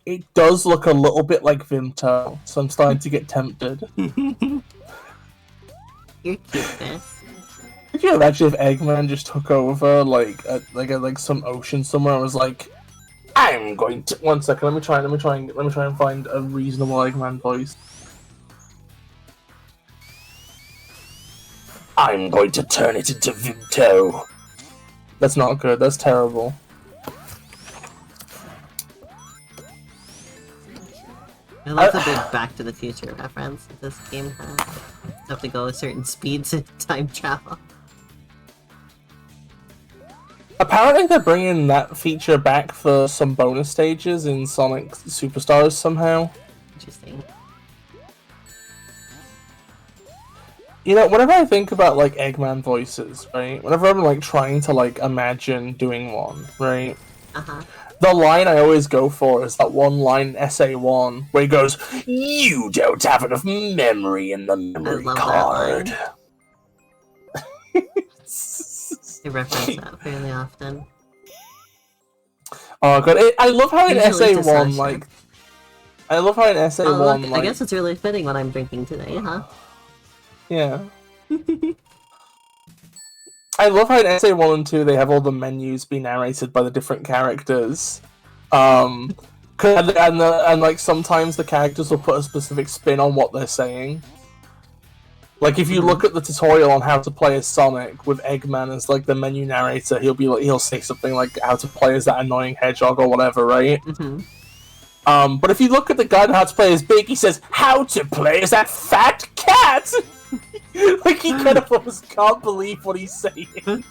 it does look a little bit like Vimto, so I'm starting to get tempted. You're cute, Beth. Could you imagine if Eggman just took over like some ocean somewhere and was like, I'm going to 1 second, let me try and find a reasonable Eggman voice. I'm going to turn it into Vimto. That's not good, that's terrible. I love the big Back to the Future reference that this game has. You have to go with certain speeds in time travel. Apparently they're bringing that feature back for some bonus stages in Sonic Superstars somehow. Interesting. You know, whenever I think about, like, Eggman voices, right? Whenever I'm, like, trying to, like, imagine doing one, right? Uh-huh. The line I always go for is that one line in SA1 where he goes, "You don't have enough memory in the memory card." They reference that fairly often. Oh god, I love how in Usually SA1, like... I love how in SA1, Oh, look, like... I guess it's really fitting what I'm drinking today, huh? Yeah. I love how in SA1 and 2 they have all the menus be narrated by the different characters. And like sometimes the characters will put a specific spin on what they're saying. Like if you look at the tutorial on how to play as Sonic with Eggman as like the menu narrator, he'll say something like how to play as that annoying hedgehog or whatever, right? But if you look at the guide on how to play as Big, he says how to play as that fat cat. Like he kind of almost can't believe what he's saying. I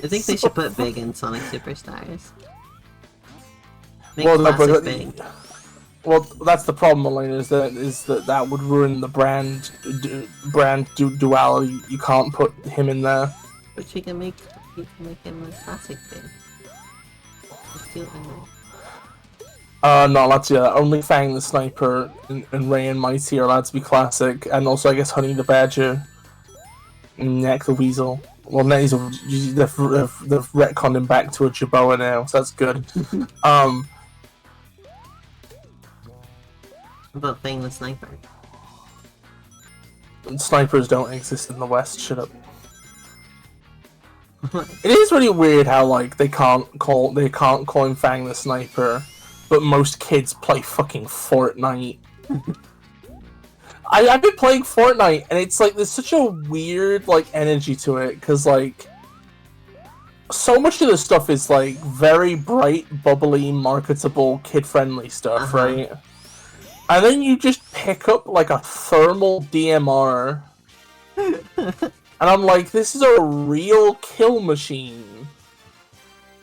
think they should put Big in Sonic Superstars. Make classic Big. Well, that's the problem, Elena. Is that would ruin the brand duality. You can't put him in there. But you can make him a classic Big. Not allowed to do that. Only Fang the Sniper and Ray and Mighty are allowed to be classic, and also I guess Honey the Badger, and Neck the Weasel. Well, they've retconned him back to a Jaboa now, so that's good. About Fang the Sniper. Snipers don't exist in the West. Shut up. It is really weird how like they can't call him Fang the Sniper, but most kids play fucking Fortnite. I've been playing Fortnite and it's like there's such a weird like energy to it because like so much of the stuff is like very bright, bubbly, marketable, kid-friendly stuff, right? And then you just pick up like a thermal DMR. And I'm like, this is a real kill machine.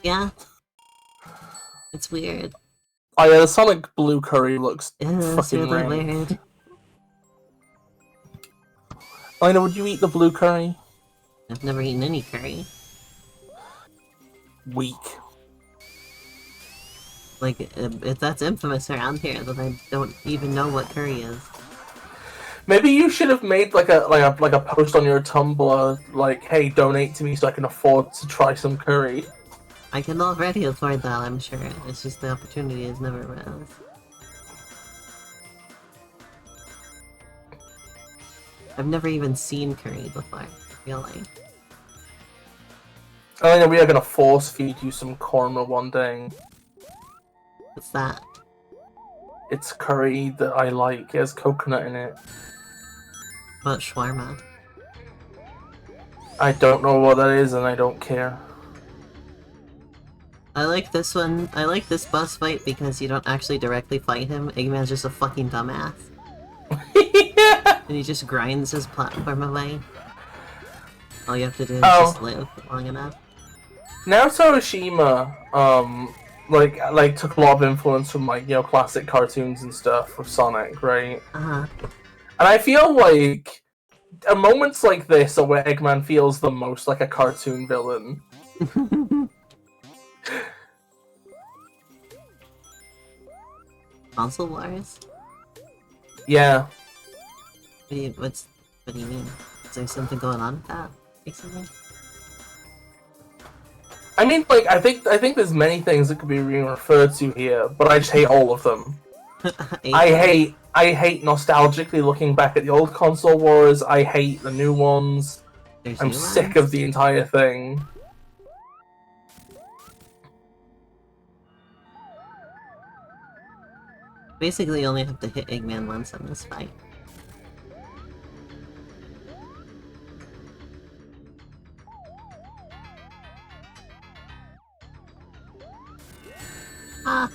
Yeah. It's weird. Oh yeah, the Sonic Blue Curry looks fucking really weird. Elena, would you eat the blue curry? I've never eaten any curry. Weak. Like, if that's infamous around here, then I don't even know what curry is. Maybe you should have made like a post on your Tumblr, like, hey, donate to me so I can afford to try some curry. I can already afford that, I'm sure. It's just the opportunity is never around. I've never even seen curry before, I feel like. I think we are gonna force feed you some korma one day. What's that? It's curry that I like. It has coconut in it. What, shawarma? I don't know what that is and I don't care. I like this one. I like this boss fight because you don't actually directly fight him. Eggman's just a fucking dumbass. Yeah. And he just grinds his platform away. All you have to do is just live long enough. Naruto Oshima, like took a lot of influence from like, you know, classic cartoons and stuff with Sonic, right? Uh-huh. And I feel like moments like this are where Eggman feels the most like a cartoon villain. Console Wars? Yeah. What do you mean? Is there something going on with that recently? I mean, like, I think there's many things that could be being referred to here, but I just hate all of them. I hate nostalgically looking back at the old console wars. I hate the new ones. I'm sick of the entire thing. Basically, you only have to hit Eggman once in this fight. Ah!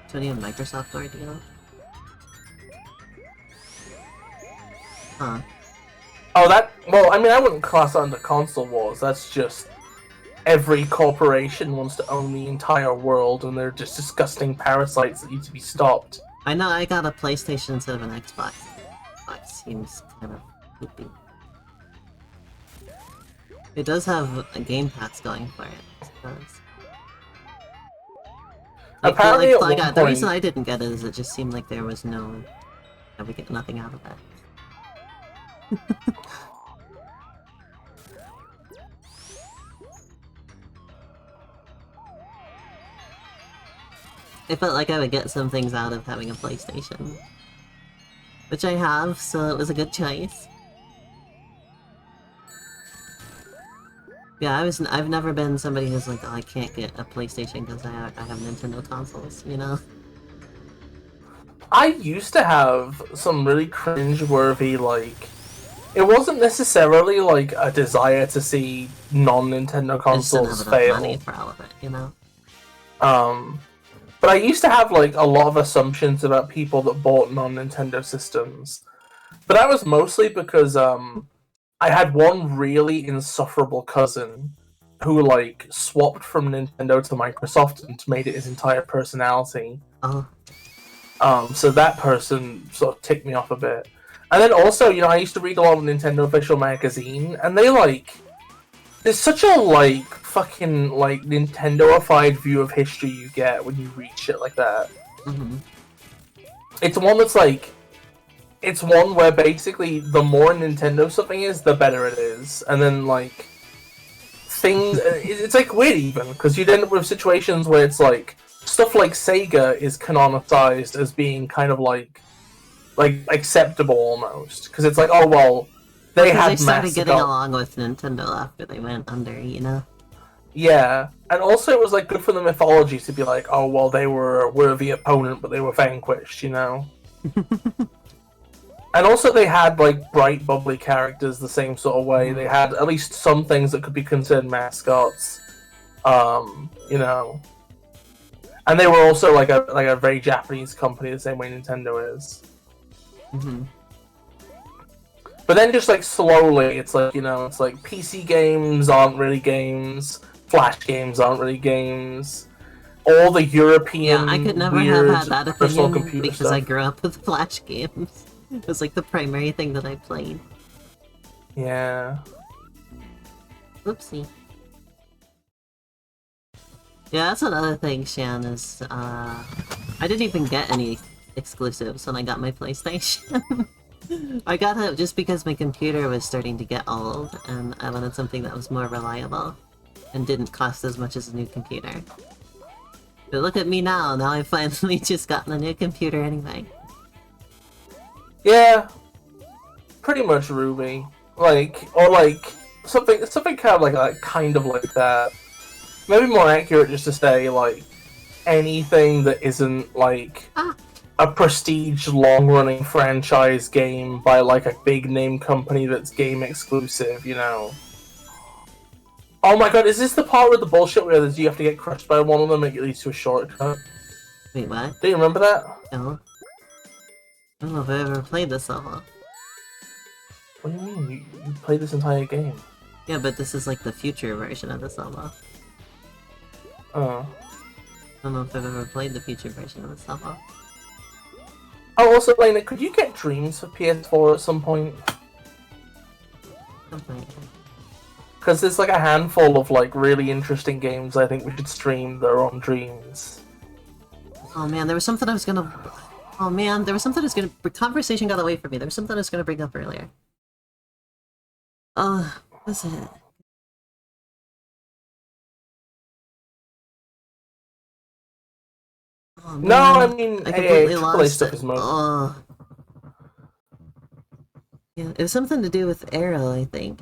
Tony and Microsoft ordeal? Huh. Oh, that... Well, I mean, I wouldn't class that under console wars. That's just... Every corporation wants to own the entire world, and they're just disgusting parasites that need to be stopped. I know I got a PlayStation instead of an Xbox. Xbox seems kind of poopy. It does have a Game Pass going for it, I suppose. Apparently, the reason I didn't get it is it just seemed like there was no... I would get nothing out of it. I felt like I would get some things out of having a PlayStation. Which I have, so it was a good choice. Yeah, I've never been somebody who's like, oh, I can't get a PlayStation because I have Nintendo consoles, you know? I used to have some really cringe-worthy, like... It wasn't necessarily, like, a desire to see non-Nintendo I just didn't consoles have enough fail. money for all of it, you know? But I used to have, like, a lot of assumptions about people that bought non-Nintendo systems. But that was mostly because, I had one really insufferable cousin who, like, swapped from Nintendo to Microsoft and made it his entire personality. Oh. So that person sort of ticked me off a bit. And then also, you know, I used to read a lot of Nintendo Official Magazine, and they, like... There's such a, like, fucking, like, Nintendo-ified view of history you get when you read shit like that. Mm-hmm. It's one that's, like... It's one where basically the more Nintendo something is, the better it is. And then, like... Things... it's, like, weird, even, because you'd end up with situations where it's, like... Stuff like Sega is canonicized as being kind of, like, acceptable, almost. Because it's like, oh, well... They started getting along with Nintendo after they went under, you know? Yeah, and also it was like good for the mythology to be like, oh well, they were a worthy opponent, but they were vanquished, you know. And also they had like bright, bubbly characters the same sort of way. They had at least some things that could be considered mascots, you know. And they were also like a very Japanese company, the same way Nintendo is. Mm-hmm. But then just, like, slowly, it's like, you know, it's like PC games aren't really games, Flash games aren't really games, all the European I could never weird have had that personal opinion computer because stuff. I grew up with Flash games. It was, like, the primary thing that I played. Yeah. Oopsie. Yeah, that's another thing, Shan, is, I didn't even get any exclusives when I got my PlayStation. I got it just because my computer was starting to get old, and I wanted something that was more reliable, and didn't cost as much as a new computer. But look at me now I've finally just gotten a new computer anyway. Yeah. Pretty much Ruby. Like, or like, something kind of like that. Maybe more accurate just to say, like, anything that isn't, like... a prestige, long-running franchise game by, like, a big-name company that's game exclusive, you know. Oh my god, is this the part with the bullshit where you have to get crushed by one of them and it leads to a shortcut? Wait, what? Do you remember that? No. I don't know if I've ever played this level. What do you mean? You played this entire game? Yeah, but this is like the future version of this level. Oh. I don't know if I've ever played the future version of this level. Oh, also, Lena, could you get Dreams for PS4 at some point? Because there's like a handful of like really interesting games I think we should stream that are on Dreams. Oh man, there was something I was gonna... Oh man, there was something I was gonna... The conversation got away from me. There was something I was gonna bring up earlier. What was it? Oh, no, I mean, I completely AAA lost stuff it. is most. Yeah, it was something to do with Arrow, I think.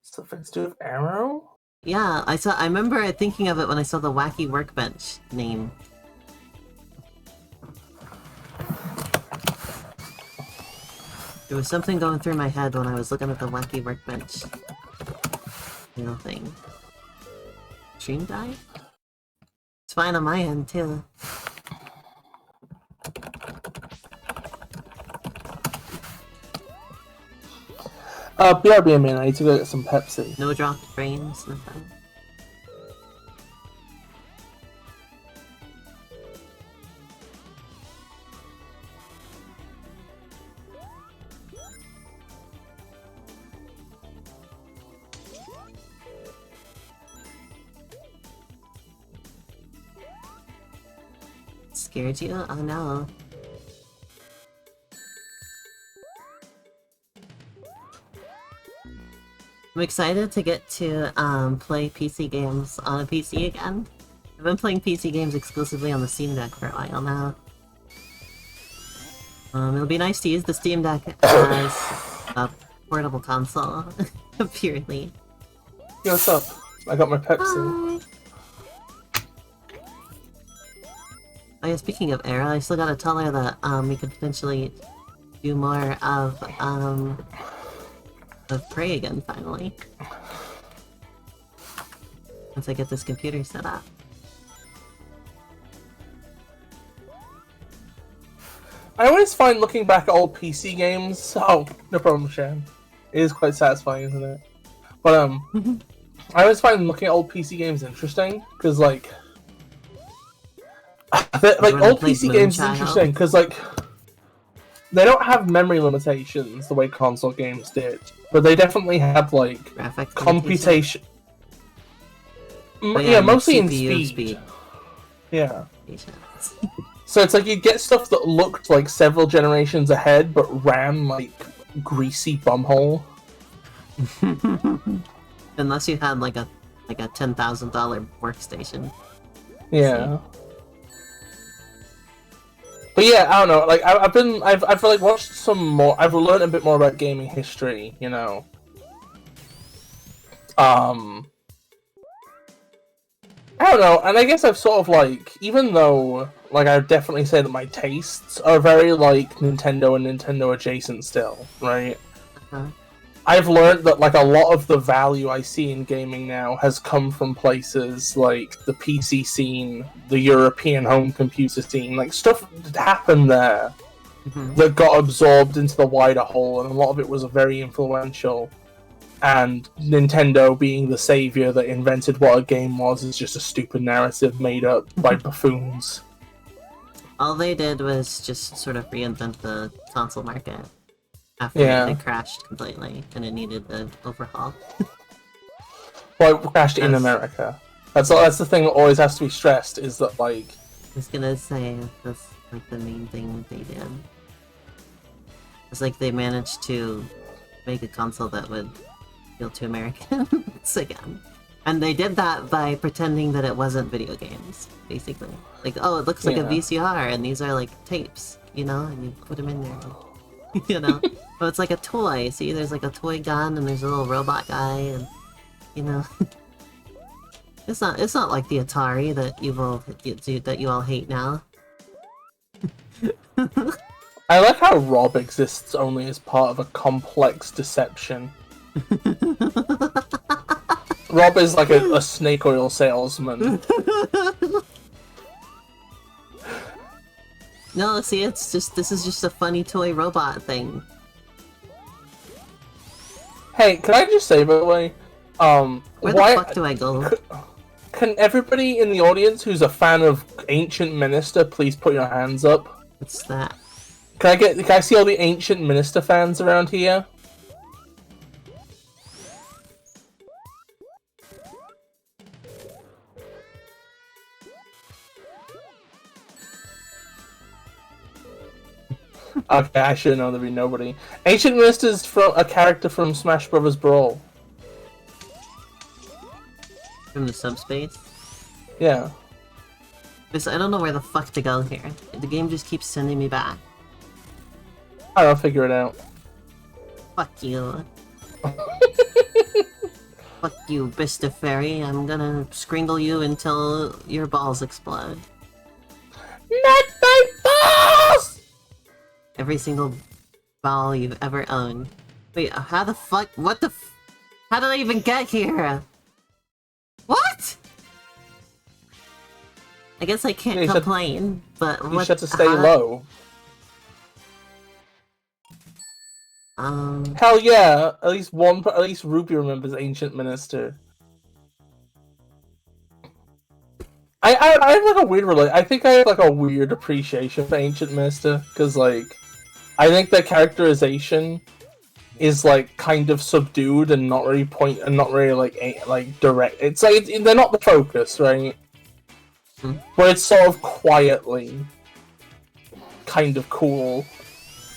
Something to do with Arrow? Yeah, I remember thinking of it when I saw the Wacky Workbench name. There was something going through my head when I was looking at the Wacky Workbench, you know, thing. Stream die? It's fine on my end, too. BRB, man, I need to go get some Pepsi. No dropped frames, nothing. Scared you? Oh no. I'm excited to get to play PC games on a PC again. I've been playing PC games exclusively on the Steam Deck for a while now. It'll be nice to use the Steam Deck as a portable console, purely. Yo, what's up? I got my Pepsi. Hi. Oh yeah, speaking of Era, I still gotta tell her that we could potentially do more of Prey again finally. Once I get this computer set up. I always find looking back at old PC games. Oh, no problem, Shan. It is quite satisfying, isn't it? But I always find looking at old PC games interesting because, like old PC games is interesting because, like, they don't have memory limitations the way console games did, but they definitely have like computation. Yeah, mostly in speed. Yeah. So it's like you get stuff that looked like several generations ahead, but ran like greasy bumhole. Unless you had like a $10,000 workstation. Yeah. But yeah, I don't know. Like I've like watched some more. I've learned a bit more about gaming history. You know. I don't know, and I guess I've sort of like, even though like I definitely say that my tastes are very like Nintendo and Nintendo adjacent still, right? I've learned that like a lot of the value I see in gaming now has come from places like the PC scene, the European home computer scene, like stuff that happened there that got absorbed into the wider whole, and a lot of it was very influential. And Nintendo being the savior that invented what a game was is just a stupid narrative made up by buffoons. All they did was just sort of reinvent the console market after it had crashed completely and it needed an overhaul. Well, it crashed in America. That's the thing that always has to be stressed, is that like... I was gonna say, that's like the main thing they did. It's like they managed to make a console that would appeal to Americans again. And they did that by pretending that it wasn't video games, basically. Like, oh, it looks like a VCR, and these are like tapes, you know, and you put them in there, you know. But it's like a toy. See, there's like a toy gun, and there's a little robot guy, and you know, it's not like the Atari that you all hate now. I like how Rob exists only as part of a complex deception. Rob is like a snake oil salesman. No, see, this is just a funny toy robot thing. Hey, can I just say, by the way, where the fuck do I go? Can everybody in the audience who's a fan of Ancient Minister please put your hands up? What's that? Can I see all the Ancient Minister fans around here? Okay, I should know there'd be nobody. Ancient Minister's from a character from Smash Bros. Brawl. From the subspace? Yeah. I don't know where the fuck to go here. The game just keeps sending me back. I'll figure it out. Fuck you. Fuck you, BisTheFairy. I'm gonna scringle you until your balls explode. Not my balls! Every single ball you've ever owned. Wait, how the fuck? What the f- How did I even get here? What? I guess I can't complain, but what- You should have to stay low. Hell yeah! At least Ruby remembers Ancient Minister. I have like a weird I think I have like a weird appreciation for Ancient Minister, because like I think their characterization is like kind of subdued and not really like direct. It's like they're not the focus, right? But it's sort of quietly kind of cool.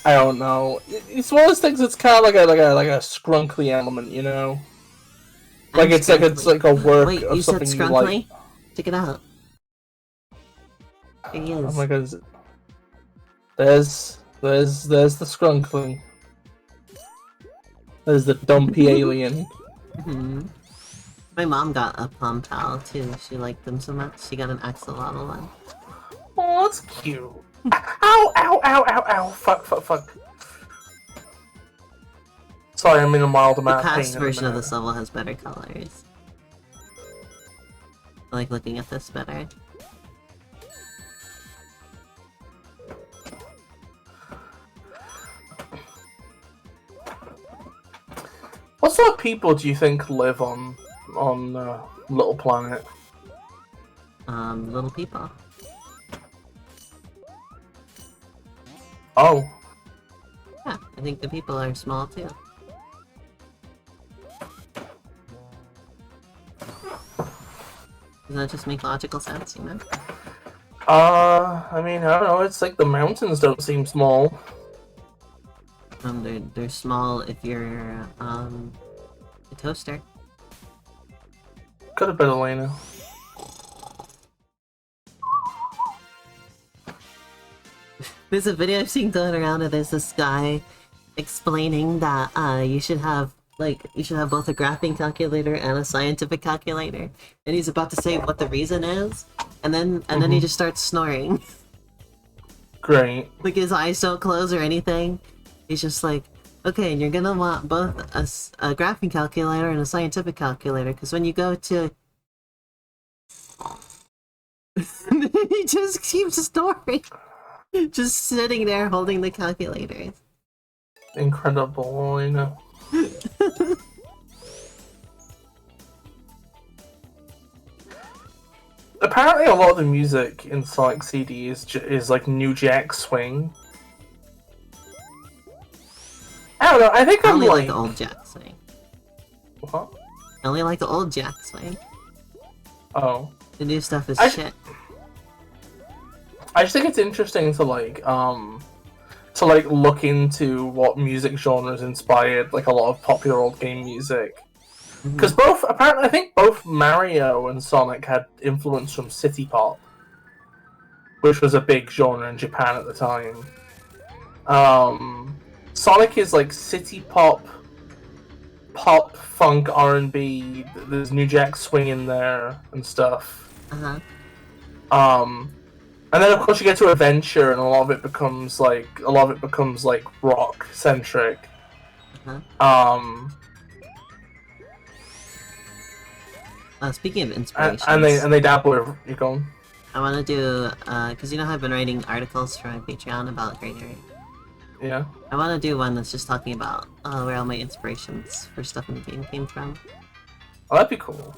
I don't know. It's one of those things that's kind of like a scrunkly element, you know? Like it's like a work Wait, of you said something scrunkly? you like. Check it out. There he Oh is. my god, there's the Skrunkling. There's the dumpy alien. My mom got a Palm Pal too. She liked them so much. She got an axolotl one. Oh, that's cute. Ow, ow, ow, ow, ow. Fuck, fuck, fuck. Sorry, I'm in a mild The amount of pain. past version of this level has better colors. I like looking at this better. What sort of people do you think live on Little Planet? Little people. Oh. Yeah, I think the people are small too. Does that just make logical sense, you know? I mean, I don't know, it's like the mountains don't seem small. They're small if you're, a toaster. Could have been Elena. There's a video I've seen going around and there's this guy explaining that, you should have both a graphing calculator and a scientific calculator. And he's about to say what the reason is, and then he just starts snoring. Great. Like his eyes don't close or anything. He's just like, okay, and you're gonna want both a graphing calculator and a scientific calculator, because when you go to... he just keeps snoring. Just sitting there holding the calculators. Incredible, I know. Apparently a lot of the music in Sonic CD is like New Jack Swing. I don't know, I think I I'm only like... like the old Jack Swing. What? I only like the old Jack Swing. Oh. The new stuff is shit. I just think it's interesting to like look into what music genres inspired like a lot of popular old game music. Because I think both Mario and Sonic had influence from city pop, which was a big genre in Japan at the time. Sonic is like city pop, funk, R&B. There's New Jack Swing in there and stuff. And then of course you get to Adventure, and a lot of it becomes like rock centric. Speaking of inspirations, and they dabble with you going. I want to do because you know how I've been writing articles for my Patreon about Great Area. Yeah. I want to do one that's just talking about where all my inspirations for stuff in the game came from. Oh, that'd be cool.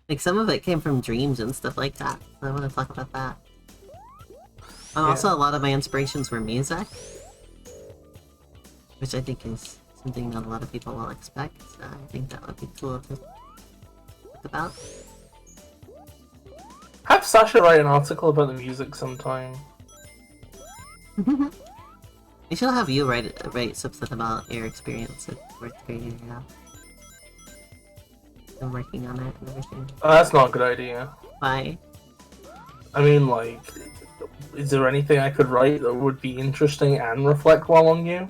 Like some of it came from dreams and stuff like that. So I want to talk about that. And also, a lot of my inspirations were music, which I think is something not a lot of people will expect. So I think that would be cool to talk about. Have Sasha write an article about the music sometime. We should have you write something about your experience at fourth grade. Yeah. I'm working on it and everything. Oh, that's not a good idea. Why? I mean, like, is there anything I could write that would be interesting and reflect well on you?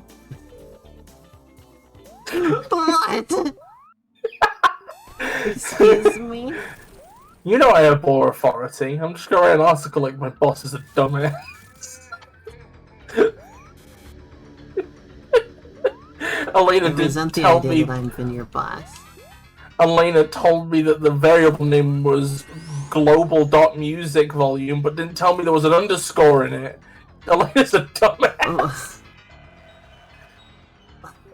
What? Excuse me? You know I have more authority. I'm just gonna write an article like my boss is a dumbass. Elena did tell me that I've been your boss. Elena told me that the variable name was global.music volume, but didn't tell me there was an underscore in it. Elena's a dumbass.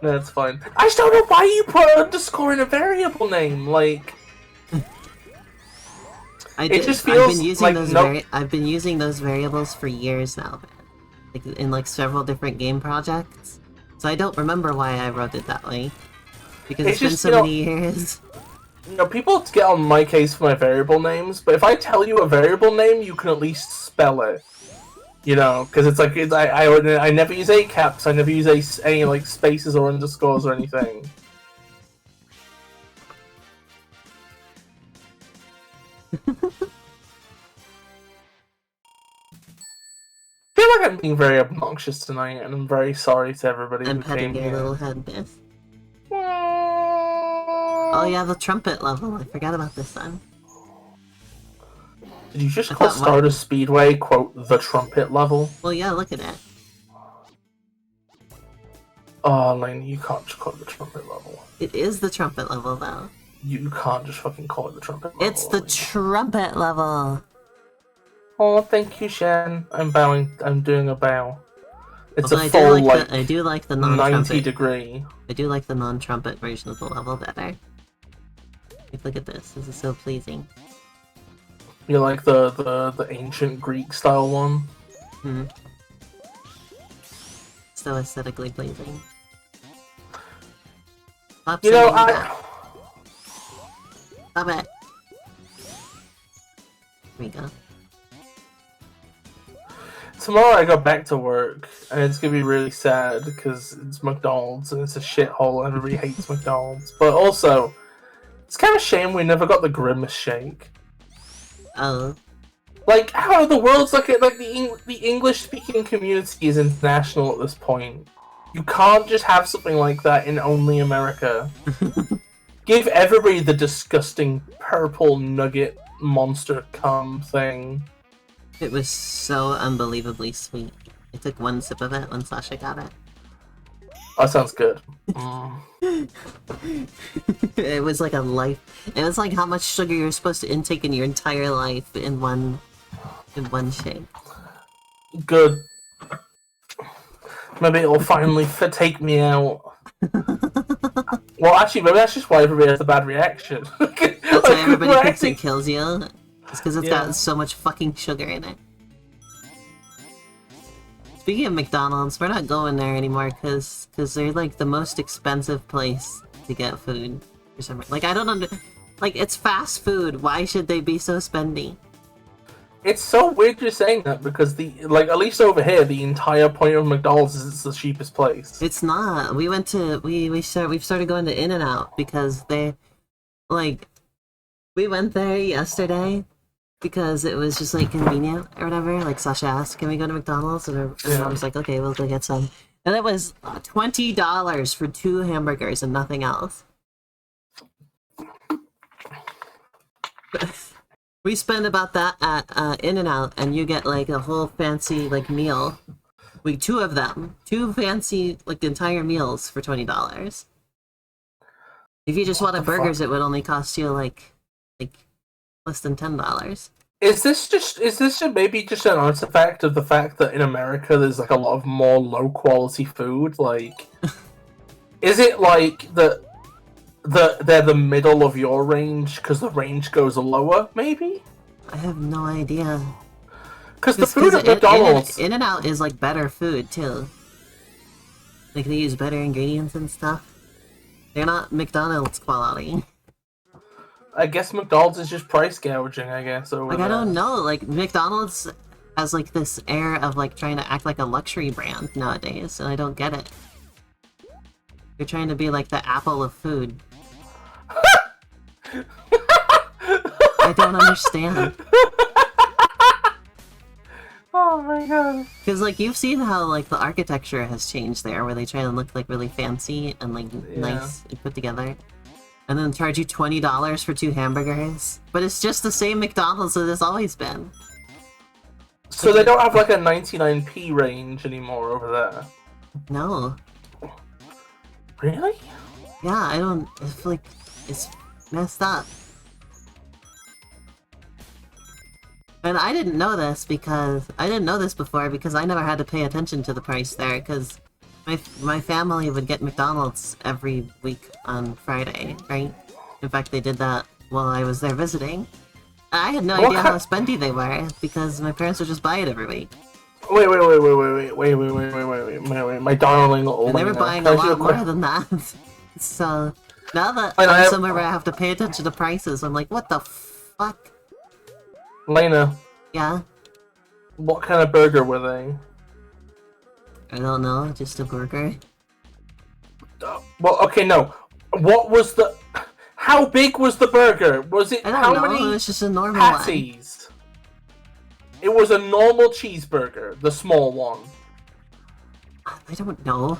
That's fine. I just don't know why you put an underscore in a variable name, like... It just feels I've been using those variables for years now, man. Like, in like several different game projects. So I don't remember why I wrote it that way. Because it's been so many years. You know, people get on my case for my variable names, but if I tell you a variable name, you can at least spell it. You know, because it's like I never use A caps, I never use any like spaces or underscores or anything. feel like I'm being very obnoxious tonight, and I'm very sorry to everybody I'm who petting came your here. little head, Biff. Oh yeah, the trumpet level. I forgot about this one. Did you just call Stardust Speedway, quote, the trumpet level? Well, yeah, look at it. Oh, Lane, you can't just call it the trumpet level. It is the trumpet level, though. You can't just fucking call it the trumpet level. It's the trumpet level! Oh, thank you, Shen. I'm bowing. I'm doing a bow. It's Although a full, I do like the non-trumpet. 90 degree. I do like the non-trumpet version of the level better. Like, look at this. This is so pleasing. You like the ancient Greek style one? Hmm. So aesthetically pleasing. Stop you know, Stop it! Here we go. Tomorrow I go back to work, and it's gonna be really sad because it's McDonald's and it's a shithole. Everybody hates McDonald's, but also it's kind of a shame we never got the Grimace shake. Oh. Like, how the world's like the English-speaking community is international at this point. You can't just have something like that in only America. Give everybody the disgusting purple nugget monster cum thing. It was so unbelievably sweet. I took one sip of it when Sasha got it. That sounds good. It was like a life. It was like how much sugar you're supposed to intake in your entire life in one shake. Good. Maybe it'll finally take me out. Well, actually, maybe that's just why everybody has a bad reaction. That's why everybody thinks it kills you. It's because it's got so much fucking sugar in it. Speaking of McDonald's, we're not going there anymore because they're like the most expensive place to get food for some reason. Like, I don't like, it's fast food. Why should they be so spendy? It's so weird you're saying that because at least over here, the entire point of McDonald's is it's the cheapest place. It's not. We went to we've started going to In-N-Out because they we went there yesterday because it was just like convenient or whatever. Like Sasha asked, "Can we go to McDonald's?" And her mom was like, "Okay, we'll go get some." And it was $20 for 2 hamburgers and nothing else. We spend about that at In-N-Out, and you get like a whole fancy like meal. 2 of them, 2 fancy like entire meals for $20. If you just wanted burgers, it would only cost you like less than $10. Is this maybe just an artifact of the fact that in America there's like a lot of more low quality food? Like, is it like they're the middle of your range because the range goes lower? Maybe. I have no idea. Because the food at McDonald's, In-N-Out is like better food too. Like they use better ingredients and stuff. They're not McDonald's quality. I guess McDonald's is just price gouging, I guess. Like, I don't know, like, McDonald's has, like, this air of, like, trying to act like a luxury brand nowadays, and I don't get it. You're trying to be, like, the Apple of food. I don't understand. Oh my god. Because, like, you've seen how, like, the architecture has changed there, where they try to look, like, really fancy and, like, nice and put together. And then charge you $20 for 2 hamburgers. But it's just the same McDonald's that it's always been. So they don't have like a 99p range anymore over there? No. Really? Yeah, I don't... I feel like it's messed up. And I didn't know this because... I didn't know this before because I never had to pay attention to the price there because... My family would get McDonald's every week on Friday, right? In fact, they did that while I was there visiting. I had no idea how spendy they were, because my parents would just buy it every week. Wait, my darling old And they were buying a lot more than that. So, now that I'm somewhere where I have to pay attention to prices, I'm like, what the fuck? Lena. Yeah? What kind of burger were they? I don't know, just a burger. Well, okay, no. What was the... How big was the burger? Was it... I don't know, many it was just a normal patties? It was a normal cheeseburger, the small one. I don't know.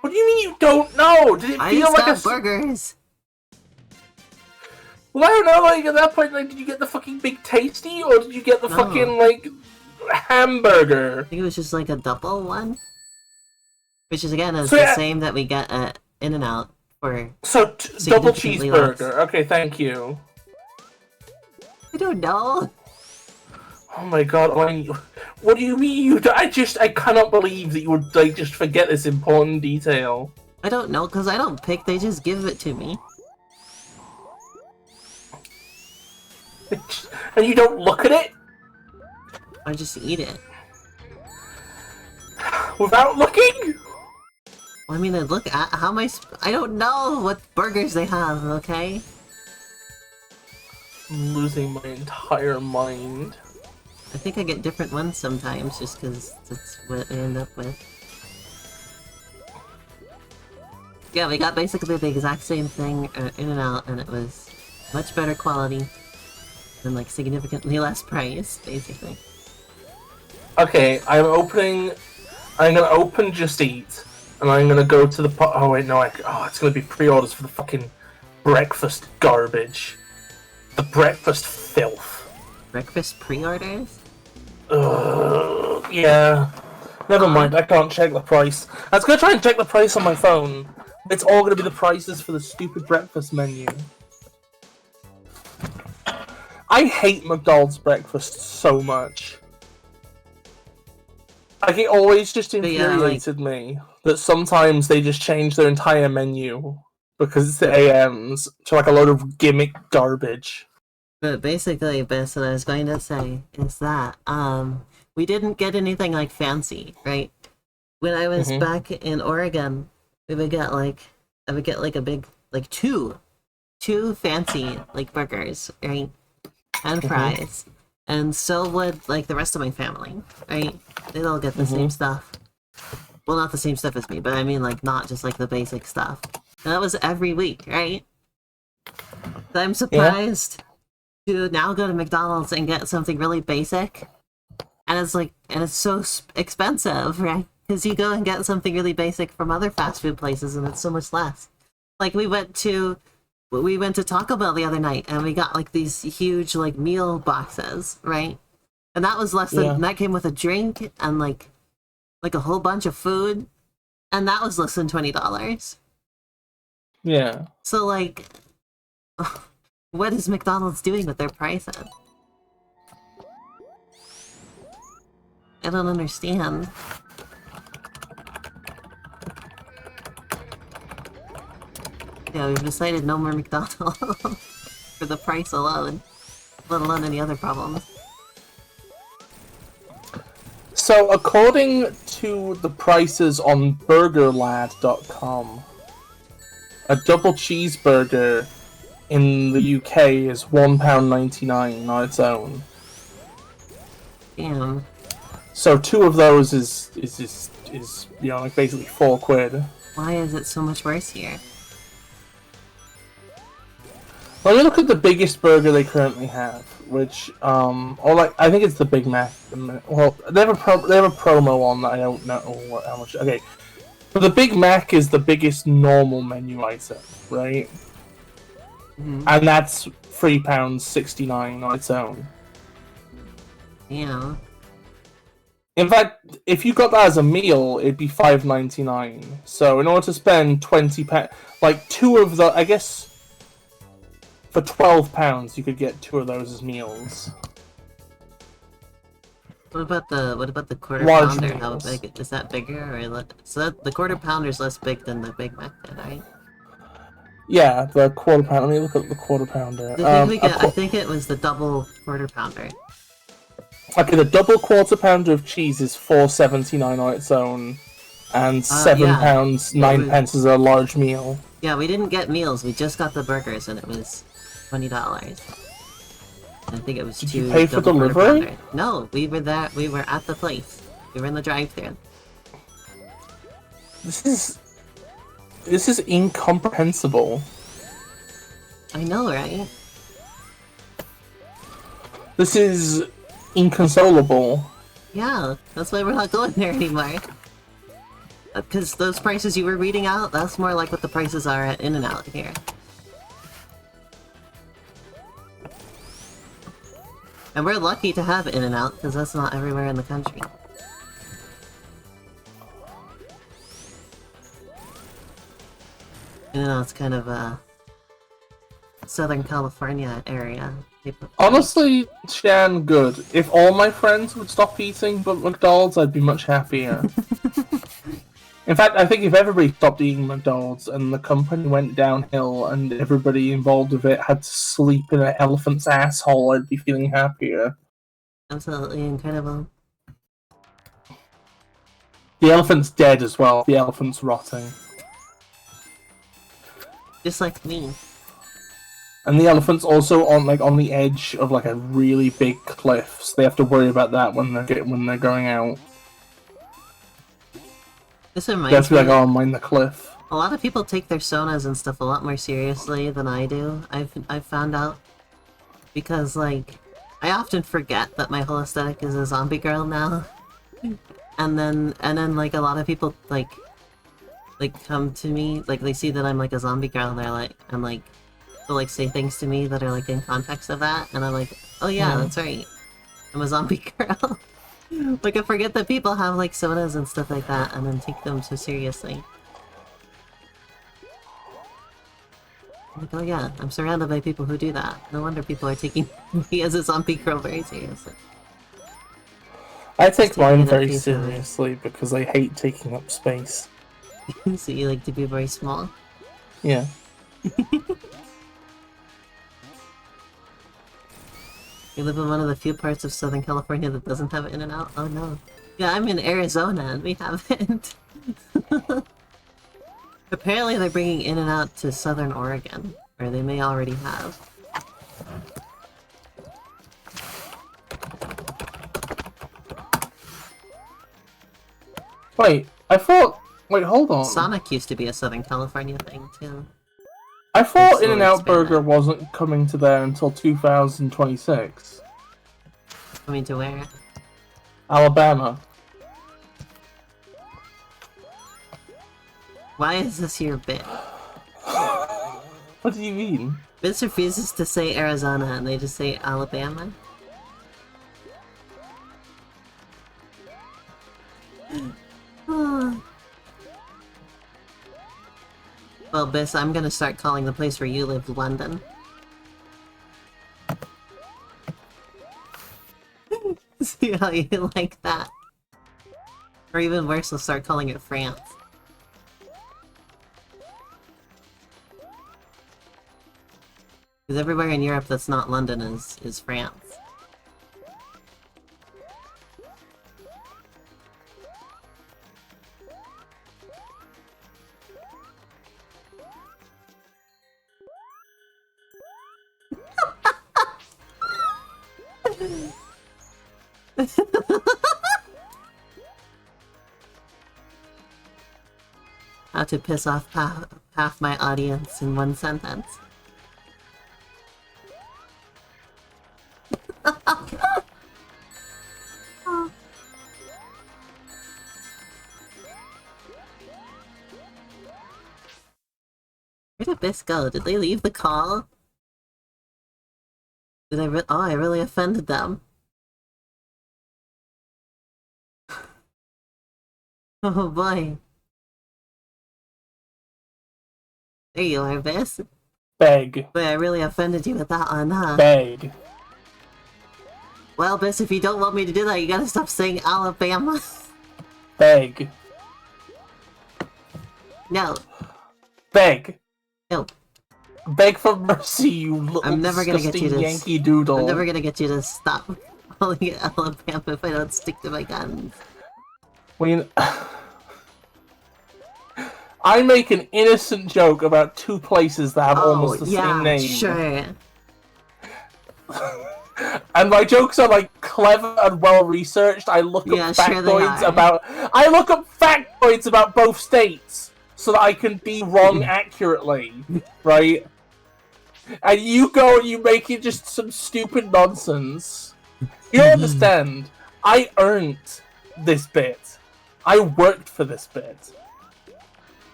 What do you mean you don't know? Did it I feel just like got burgers. Well, I don't know, like, at that point, like, did you get the fucking Big Tasty, or did you get the No. fucking, like, hamburger? I think it was just like a double one. Which is, again, is So, the yeah. same that we get at In-N-Out for... So, double significantly cheeseburger. less. Okay, thank you. I don't know. Oh my god, what do you mean I cannot believe that you would, like, just forget this important detail. I don't know, because I don't pick, they just give it to me. And you don't look at it? I just eat it. Without looking? Well, I mean, I look at how am I don't know what burgers they have, okay? I'm losing my entire mind. I think I get different ones sometimes, just because that's what I end up with. Yeah, we got basically the exact same thing In-N-Out, and it was much better quality, and like significantly less price, basically. Okay, I'm gonna open Just Eat, and I'm gonna go to the oh wait, no, it's gonna be pre-orders for the fucking breakfast garbage. The breakfast filth. Breakfast pre-orders? Yeah. Never mind, I can't check the price. I was gonna try and check the price on my phone. It's all gonna be the prices for the stupid breakfast menu. I hate McDonald's breakfast so much. Like, it always just infuriated me that sometimes they just change their entire menu because it's the AMs to like a load of gimmick garbage. But basically, Biss, what I was going to say is that, we didn't get anything like fancy, right? When I was back in Oregon, I would get like a big, like two fancy, like, burgers, right? And fries. And so would, like, the rest of my family, right? They'd all get the same stuff. Well, not the same stuff as me, but I mean, like, not just, like, the basic stuff. And that was every week, right? So I'm surprised to now go to McDonald's and get something really basic. And it's, like, and it's so expensive, right? Because you go and get something really basic from other fast food places, and it's so much less. Like, we went to Taco Bell the other night, and we got like these huge like meal boxes, right? And that was less than that came with a drink and like a whole bunch of food, and that was less than $20. Yeah. So like, what is McDonald's doing with their prices? I don't understand. Yeah, we've decided no more McDonald's for the price alone, let alone any other problems. So, according to the prices on BurgerLad.com, a double cheeseburger in the UK is £1.99 on its own. Damn. So 2 of those is you know, like, basically £4. Why is it so much worse here? Let me look at the biggest burger they currently have, which or like I think it's the Big Mac. Well, they have a promo on that. I don't know how much. Okay, but the Big Mac is the biggest normal menu item, right? And that's £3.69 on its own. Yeah. In fact, if you got that as a meal, it'd be £5.99. So in order to spend £20, like 2 of the, I guess. For £12, you could get 2 of those as meals. What about the quarter Large pounder? How meals. big is that? Bigger or so? The quarter pounder is less big than the Big Mac, then, right? Yeah, the quarter pounder. Let me look at the quarter pounder. I think it was the double quarter pounder. Okay, the double quarter pounder of cheese is £4.79 on its own, and £7 9 pence is a large meal. Yeah, we didn't get meals. We just got the burgers, and it was $20. I think it was Did you pay for delivery? No, we were there. We were at the place. We were in the drive-thru. This is incomprehensible. I know, right? This is inconsolable. Yeah, that's why we're not going there anymore. Because those prices you were reading out, that's more like what the prices are at In-N-Out here. And we're lucky to have In-N-Out, because that's not everywhere in the country. In-N-Out's kind of a Southern California area. Honestly, Shan, good. If all my friends would stop eating but McDonald's, I'd be much happier. In fact, I think if everybody stopped eating McDonald's and the company went downhill and everybody involved with it had to sleep in an elephant's asshole, I'd be feeling happier. Absolutely incredible. The elephant's dead as well. The elephant's rotting. Just like me. And the elephant's also on the edge of a really big cliff, so they have to worry about that when they're going out. This They reminds have to me. be like, oh, mind the cliff. A lot of people take their sonas and stuff a lot more seriously than I do. I've found out because I often forget that my whole aesthetic is a zombie girl now, and then a lot of people come to me they see that I'm a zombie girl and they'll say things to me that are in context of that, and I'm like, oh yeah, that's right, I'm a zombie girl. I forget that people have sodas and stuff like that and then take them so seriously. Oh yeah, I'm surrounded by people who do that. No wonder people are taking me as a zombie girl very seriously. I take mine it at very face value. seriously because I hate taking up space. So you like to be very small? Yeah. You live in one of the few parts of Southern California that doesn't have In-N-Out? Oh no. Yeah, I'm in Arizona and we haven't. Apparently they're bringing In-N-Out to Southern Oregon, or they may already have. Wait, I thought... Wait, hold on. Sonic used to be a Southern California thing too. I thought slowly In-N-Out expanded. Burger wasn't coming to there until 2026. Coming to where? Alabama. Why is this your bit? What do you mean? Vince refuses to say Arizona and they just say Alabama? Well, Biss, I'm gonna start calling the place where you live London. See how you like that? Or even worse, I'll start calling it France. Because everywhere in Europe that's not London is France. How to piss off half my audience in one sentence. Where did Biss go? Did they leave the call? Did I oh, I really offended them. Oh boy. There you are, Biss. Beg. Boy, I really offended you with that one, huh? Beg. Well, Biss, if you don't want me to do that, you gotta stop saying Alabama. Beg. No. Beg. No. Beg for mercy, you little I'm never gonna get you to Yankee Doodle. I'm never gonna get you to stop calling it Alabama if I don't stick to my guns. I make an innocent joke about two places that have almost the same name. Sure. And my jokes are clever and well researched. I look up factoids about both states so that I can be wrong accurately, right? And you go and you make it just some stupid nonsense. You don't understand. I earned this bit. I worked for this bit.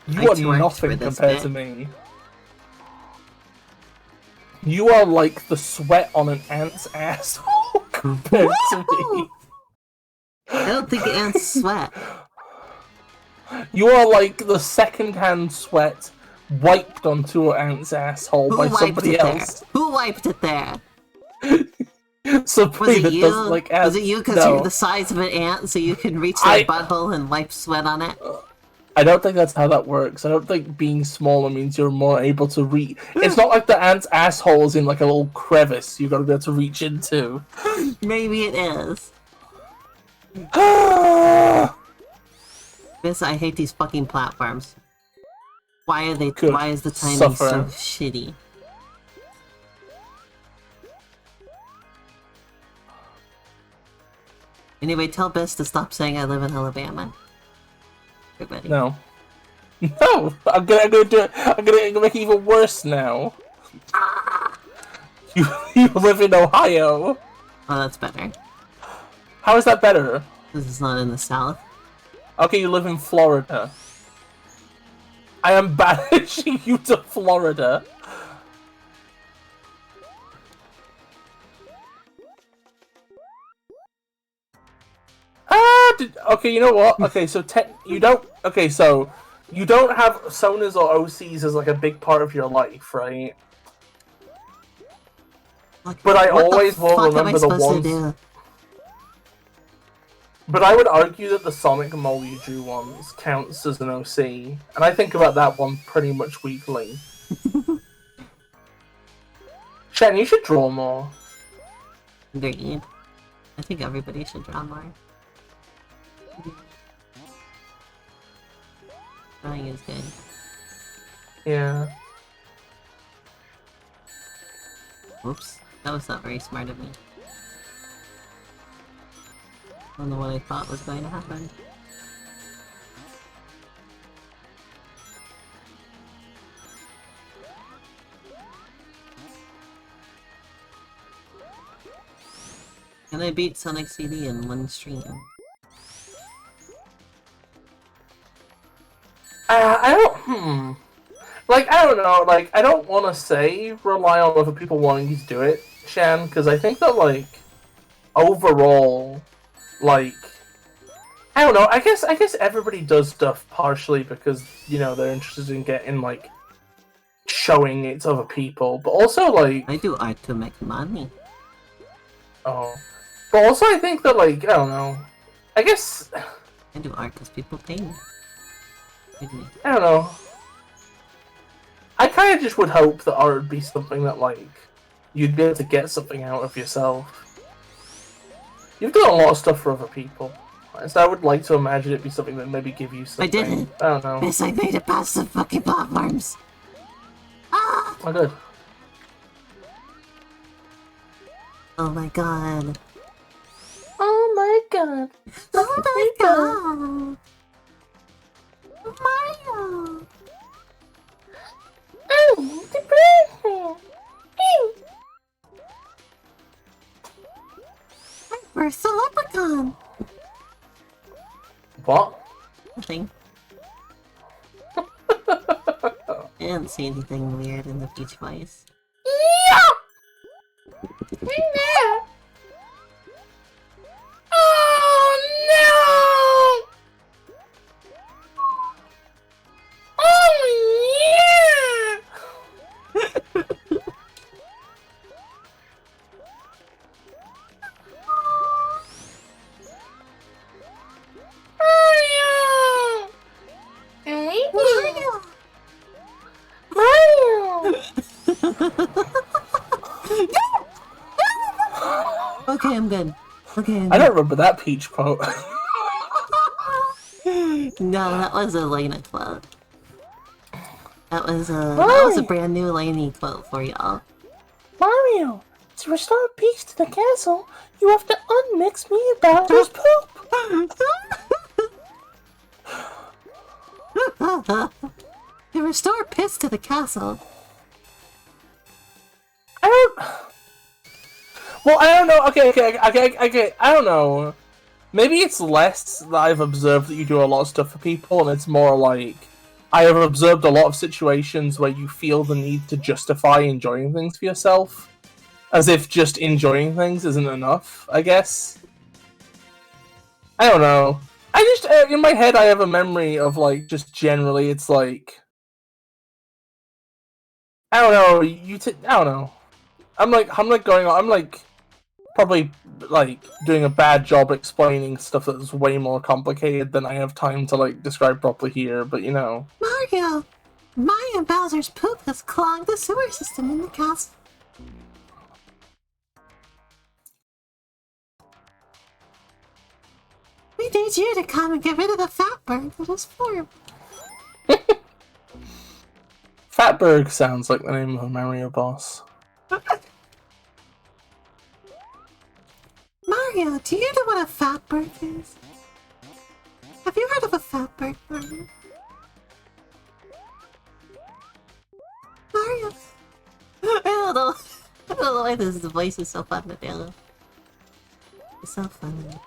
You are nothing compared to me. You are like the sweat on an ant's asshole compared to me. I don't think ants sweat. You are like the second-hand sweat wiped onto an ant's asshole by somebody else. Who wiped it there? Somebody that doesn't like ants. Was it you because you're the size of an ant, so you can reach their butthole and wipe sweat on it? I don't think that's how that works. I don't think being smaller means you're more able to reach. It's not like the ant's asshole is in like a little crevice you gotta be able to reach into. Maybe it is. Miss, I hate these fucking platforms. Why are they? Good. Why is the timing so shitty? Anyway, tell Bis to stop saying I live in Alabama. Everybody. No. No! I'm gonna do it. I'm gonna make it even worse now. You live in Ohio. Oh, that's better. How is that better? This is not in the South. Okay, you live in Florida. I am banishing you to Florida. Okay, you know what? Okay, so you don't. Okay, so you don't have Sonas or OCs as like a big part of your life, right? Like, but I always will remember the ones. But I would argue that the Sonic mole you drew ones counts as an OC, and I think about that one pretty much weekly. Shen, you should draw more. Agreed. I think everybody should draw more. Drawing is good. Yeah. Oops. That was not very smart of me. I don't know what I thought was going to happen. Can I beat Sonic CD in one stream? I don't, Like, I don't know, like, I don't want to say rely on other people wanting you to do it, Shan, because I think that, like, overall, like, I don't know, I guess everybody does stuff partially because, you know, they're interested in getting, like, showing it to other people, but also, like... I do art to make money. Oh. But also I think that, like, I don't know, I guess... I do art because people pay me. I don't know. I kind of just would hope that art would be something that, like, you'd be able to get something out of yourself. You've done a lot of stuff for other people. So I would like to imagine it be something that maybe give you something. I did it! I don't know. Yes, I made it past the fucking platforms! Ah! Oh, good. Oh my god. Oh my god. Oh my god. Mario! Oh, the bird! Where's the leprechaun? What? Nothing. I didn't see anything weird in the Peach voice. Yeah! No! Oh no! Oh yeah! Mario! Mario! Okay, I'm good. Okay, I don't remember that Peach quote. No, that was a Lena quote. That was a brand new Laney quote for y'all. Mario, to restore peace to the castle, you have to unmix me Bowser's poop. To restore piss to the castle. don't. Well, I don't know. Okay. I don't know. Maybe it's less that I've observed that you do a lot of stuff for people, and it's more like I have observed a lot of situations where you feel the need to justify enjoying things for yourself, as if just enjoying things isn't enough. I guess. I don't know. I just in my head I have a memory of like just generally it's like I don't know. I don't know. I'm like going on. I'm like probably like doing a bad job explaining stuff that's way more complicated than I have time to like describe properly here. But you know, Mario! Mario Bowser's poop has clogged the sewer system in the castle. We need you to come and get rid of the fatberg that has formed. Fatberg sounds like the name of a Mario boss. Mario, do you know what a fatberg is? Have you heard of a fatberg, Mario? Mario! I don't know why this voice is so fun, Adela. It's so funny.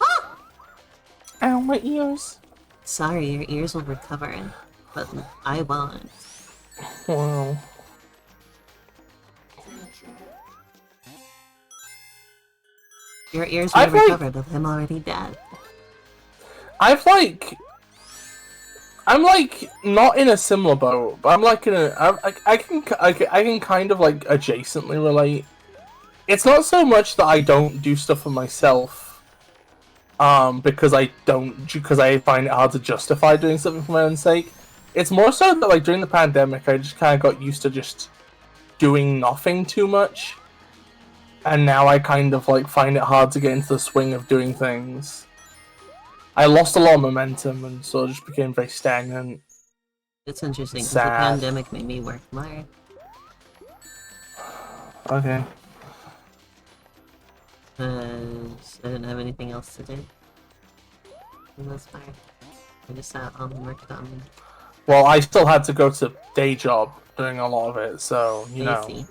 Ah! Ow, my ears. Sorry, your ears will recover, but I won't. Wow. Your ears will recover with him already dead. I'm like not in a similar boat, but I'm like in a. I can kind of like adjacently relate. It's not so much that I don't do stuff for myself, because I find it hard to justify doing something for my own sake. It's more so that like during the pandemic, I just kind of got used to just doing nothing too much, and now I kind of like find it hard to get into the swing of doing things. I lost a lot of momentum and so it just became very stagnant. It's interesting because the pandemic made me work more. Okay. I didn't have anything else to do. And that's fine. I just sat on the work done. Well, I still had to go to day job doing a lot of it, so, you know.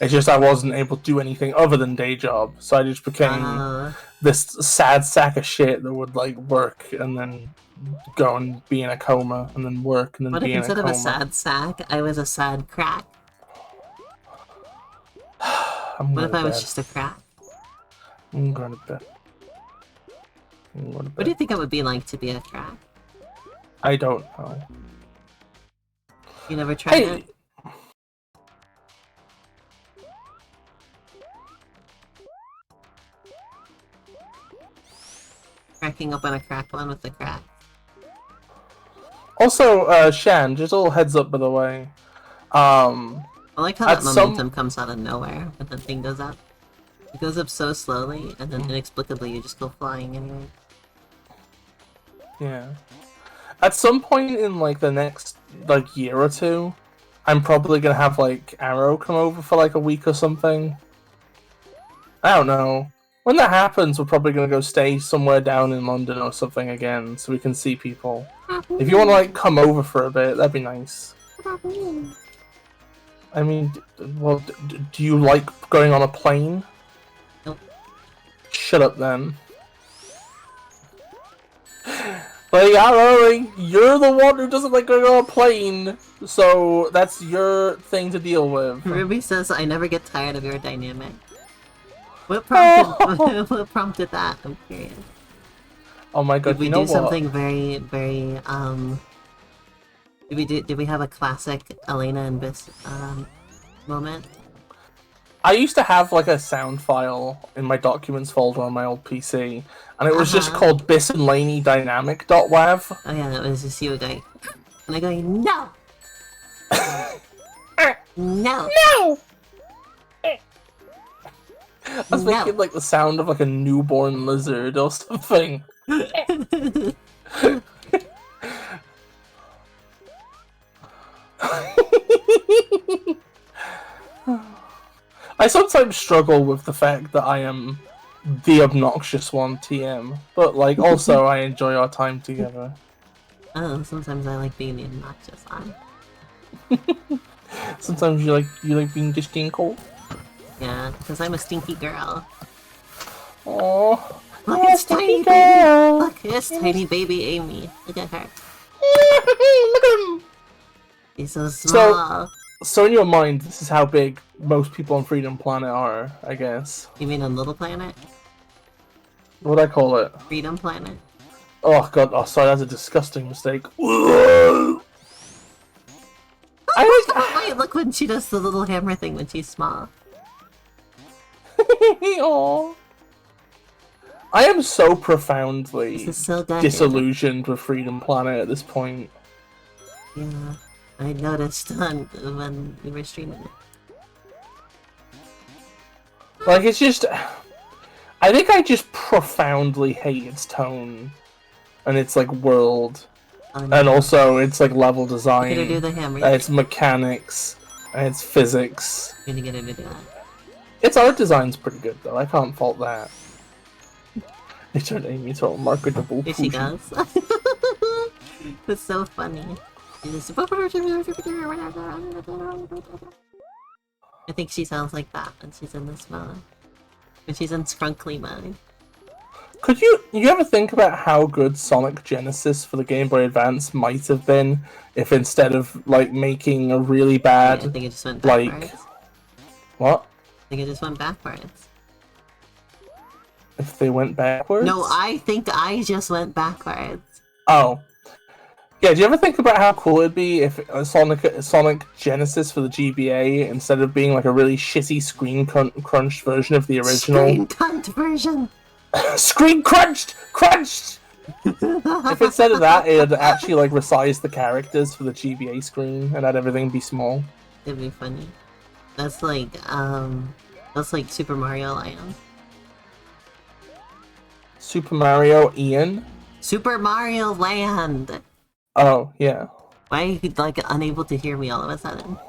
It's just I wasn't able to do anything other than day job, so I just became this sad sack of shit that would, like, work and then go and be in a coma, and then work and then be in a coma. What if instead of a sad sack, I was a sad crack? What if I was just a crack? I'm going to bed. What do you think it would be like to be a crack? I don't know. You never tried it? Cracking open a crack one with the crack. Also, Shan, just a little heads up by the way. I like how that momentum comes out of nowhere when the thing goes up. It goes up so slowly, and then inexplicably you just go flying anyway. Yeah. At some point in like the next like year or two, I'm probably gonna have like Arrow come over for like a week or something. I don't know. When that happens, we're probably gonna go stay somewhere down in London or something again, so we can see people. If you want to like come over for a bit, that'd be nice. I mean, well, do you like going on a plane? Nope. Shut up then. Like, I don't know, like, you're the one who doesn't like going on a plane, so that's your thing to deal with. Ruby says, I never get tired of your dynamic. What prompted, what prompted that? I'm curious. Oh my god, did we you know do something very, very, did we have a classic Elena and Bis, moment? I used to have like a sound file in my documents folder on my old PC, and it was just called Bis and Laney Dynamic.wav. Oh yeah, that was just you going, and I going, no! No! No! I was making like the sound of like a newborn lizard or something. I sometimes struggle with the fact that I am the obnoxious one, TM, but like also I enjoy our time together. Oh, sometimes I like being the obnoxious one. Sometimes you like being distinko. Yeah, because I'm a stinky girl. Oh, Look, it's tiny baby. Look, it's tiny baby Amy. Look at her. Look at him. He's so small. So in your mind, this is how big most people on Freedom Planet are, I guess. You mean on Little Planet? What'd I call it? Freedom Planet. Oh god, oh sorry, that's a disgusting mistake. Wait, look when she does the little hammer thing when she's small. Aww. I am so profoundly disillusioned with Freedom Planet at this point. Yeah, I noticed when we were streaming it. Like, it's just... I think I just profoundly hate its tone. And its, like, world. Oh, no. And also its, like, level design. You're gonna do the hammer. And its mechanics. And its physics. You're gonna get her to do that. Its art design's pretty good, though. I can't fault that. They turned Amy into a marketable Here she goes. It's so funny. I think she sounds like that when she's in this mode. When she's in Sprunkly mode. Could you ever think about how good Sonic Genesis for the Game Boy Advance might have been if instead of like making a really bad, I think it just went backwards. What? I think it just went backwards. If they went backwards? No, I think I just went backwards. Oh. Yeah, do you ever think about how cool it'd be if Sonic Genesis for the GBA, instead of being like a really shitty screen crunched version of the original... Screen cunt version! Screen crunched! Crunched! If instead of that, it'd actually like resize the characters for the GBA screen and had everything be small. It'd be funny. That's like Super Mario Land. Super Mario Ian? Super Mario Land! Oh, yeah. Why are you, like, unable to hear me all of a sudden?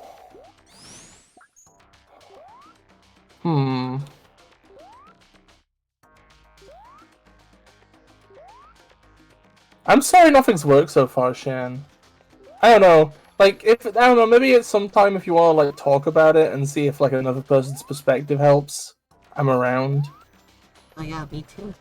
I'm sorry nothing's worked so far, Shan. I don't know. Like, I don't know, maybe at some time if you want to, like, talk about it and see if, like, another person's perspective helps, I'm around. Oh yeah, me too.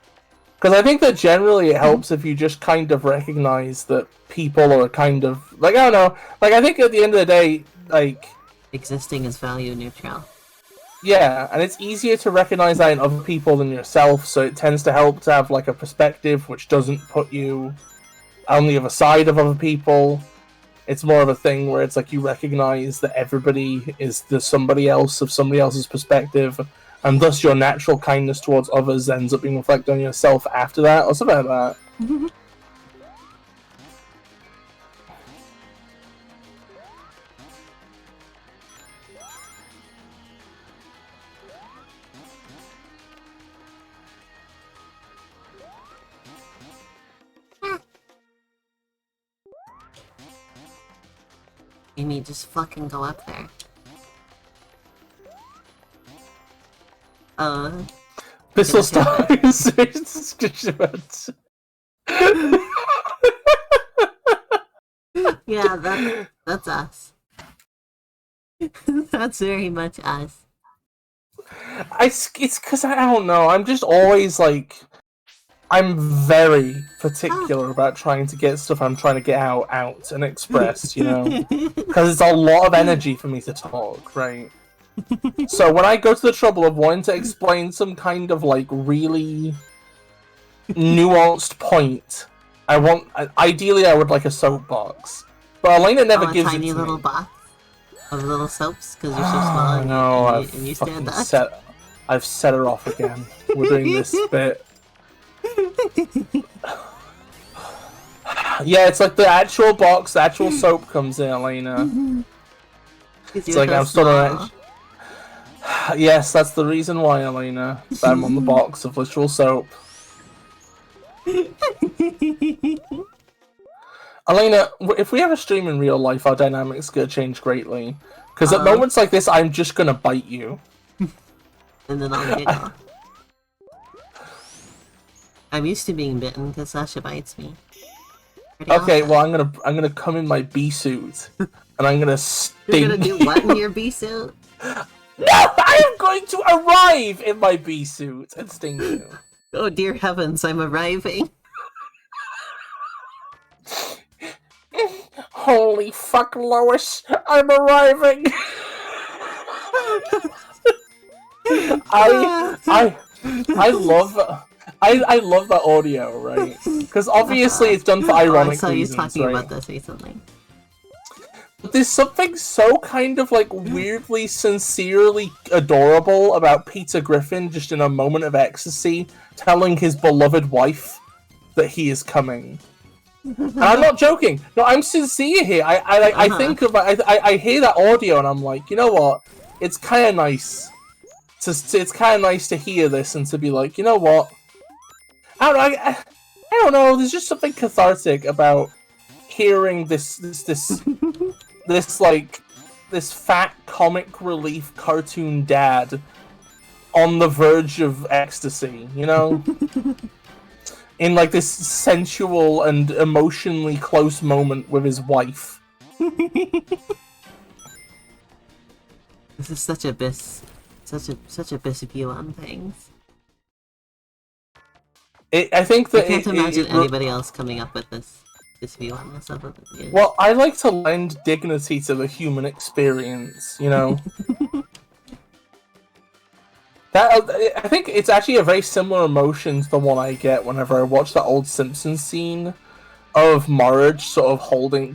Because I think that generally it helps if you just kind of recognize that people are kind of... Like, I don't know. Like, I think at the end of the day, like... Existing is value neutral. Yeah, and it's easier to recognize that in other people than yourself, so it tends to help to have, like, a perspective which doesn't put you on the other side of other people. It's more of a thing where it's like you recognize that everybody is the somebody else of somebody else's perspective, and thus your natural kindness towards others ends up being reflected on yourself after that, or something like that. Amy, just fucking go up there. Pistol Stars. Yeah, that's us. That's very much us. It's because I don't know. I'm just always like, I'm very particular about trying to get stuff I'm trying to get out and expressed, you know, because it's a lot of energy for me to talk, right? So when I go to the trouble of wanting to explain some kind of like really nuanced point, ideally I would like a soapbox, but Elena never gives it to me. A tiny little box of little soaps because you're so small. And you stand up. I've set her off again. We're doing this bit. Yeah, it's like the actual box, the actual soap comes in, Elena. It's like I'm still on it. Yes, that's the reason why, Elena. I'm on the box of literal soap. Elena, if we have a stream in real life, our dynamics gonna change greatly. Because at moments like this, I'm just gonna bite you. And then I'll giggle. I'm used to being bitten because Sasha bites me. Pretty okay, often. well I'm gonna come in my bee suit and I'm gonna sting. You're gonna do what in your bee suit? No! I am going to arrive in my bee suit and sting you. Oh dear heavens, I'm arriving. Holy fuck, Lois! I'm arriving! I love that audio, right? Because obviously it's done for ironic I saw reasons, you talking right? about this recently. But there's something so kind of like weirdly, sincerely adorable about Peter Griffin just in a moment of ecstasy telling his beloved wife that he is coming. And I'm not joking. No, I'm sincere here. I think of I hear that audio and I'm like, you know what? It's kind of nice. It's kind of nice to hear this and to be like, you know what? I don't know. There's just something cathartic about hearing this fat comic relief cartoon dad on the verge of ecstasy, you know? In like this sensual and emotionally close moment with his wife. This is such a Bis view on things. I think that I can't imagine anybody else coming up with this view on this other than you. Well, I like to lend dignity to the human experience, you know? I think it's actually a very similar emotion to the one I get whenever I watch the old Simpsons scene of Marge sort of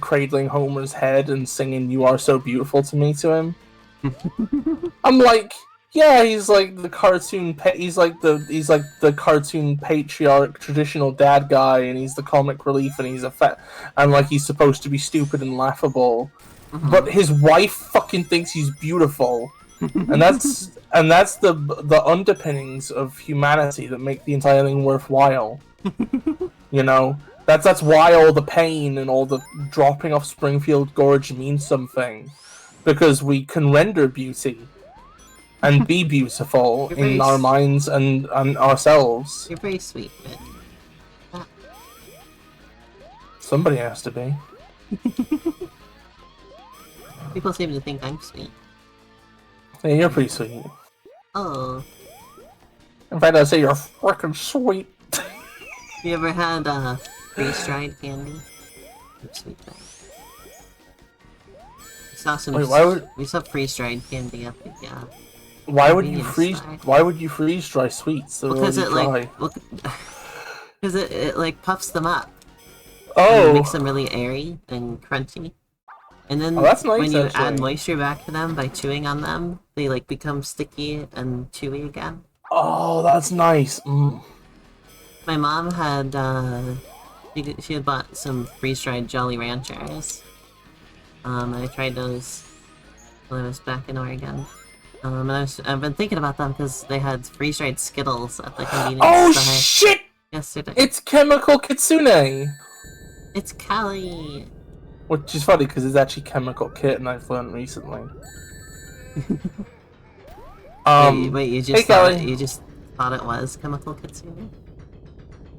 cradling Homer's head and singing "You Are So Beautiful to Me" to him. I'm like, yeah, he's like the cartoon. He's like the cartoon patriarch, traditional dad guy, and he's the comic relief, and he's supposed to be stupid and laughable. But his wife fucking thinks he's beautiful, and that's the underpinnings of humanity that make the entire thing worthwhile. You know, that's why all the pain and all the dropping off Springfield Gorge means something, because we can render beauty and be beautiful in our minds and ourselves. You're very sweet, but somebody has to be. People seem to think I'm sweet. Yeah, you're pretty sweet. Oh. In fact, I'd say you're frickin' sweet. You ever had freeze-dried candy? Sweet thing. We saw some. Wait, we saw freeze-dried candy up at Why would you freeze dry sweets? Because it because it like puffs them up. Oh. And it makes them really airy and crunchy. And then that's nice, when you actually. add moisture back to them by chewing on them, they like become sticky and chewy again. Oh, that's nice. My mom had she had bought some freeze-dried Jolly Ranchers. I tried those when I was back in Oregon. And I've been thinking about them because they had freeze-dried Skittles at the convenience store shit! yesterday. It's Chemical Kitsune! It's Callie! Which is funny because it's actually Chemical Kitten I've learned recently. Wait, you just you just thought it was Chemical Kitsune?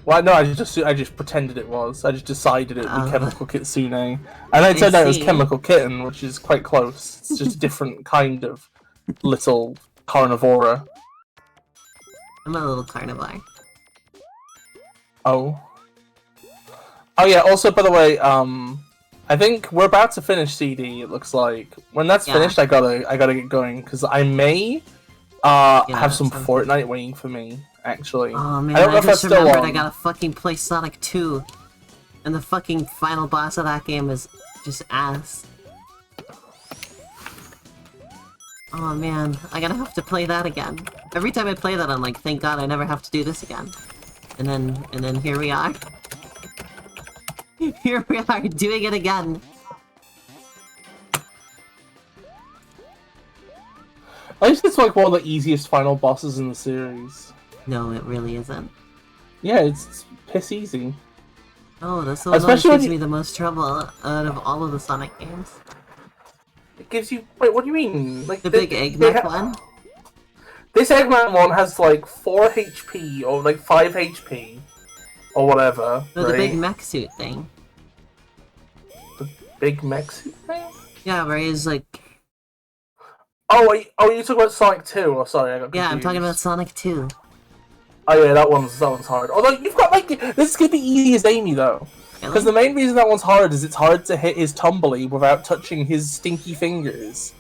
Well, no, I just pretended it was. I just decided it would be Chemical Kitsune. And then it turned out it was Chemical Kitten, which is quite close. It's just a different kind of little carnivora. I'm a little carnivore. Oh. Oh yeah, also, by the way, I think we're about to finish CD, it looks like. When that's finished, I gotta get going, because I may have some Fortnite waiting for me, actually. Oh man, I don't know if just that's still remembered on. I gotta fucking play Sonic 2. And the fucking final boss of that game is just ass. Oh man, I gotta have to play that again. Every time I play that, I'm like, thank God I never have to do this again. And then here we are. Here we are, doing it again. I think it's like one of the easiest final bosses in the series. No, it really isn't. Yeah, it's piss easy. Oh, that's the one that gives me the most trouble out of all of the Sonic games. It gives you... Wait, what do you mean? Like the big Eggman one? This Eggman one has like 4 HP, or like 5 HP. Or whatever. No, the big mech suit thing. The big mech suit thing? Yeah, where he's like... Oh, you talking about Sonic 2? Oh, sorry, I got confused. Yeah, I'm talking about Sonic 2. Oh yeah, that one's hard. Although you've got like this is gonna be easy as Amy though, because the main reason that one's hard is it's hard to hit his tumbly without touching his stinky fingers.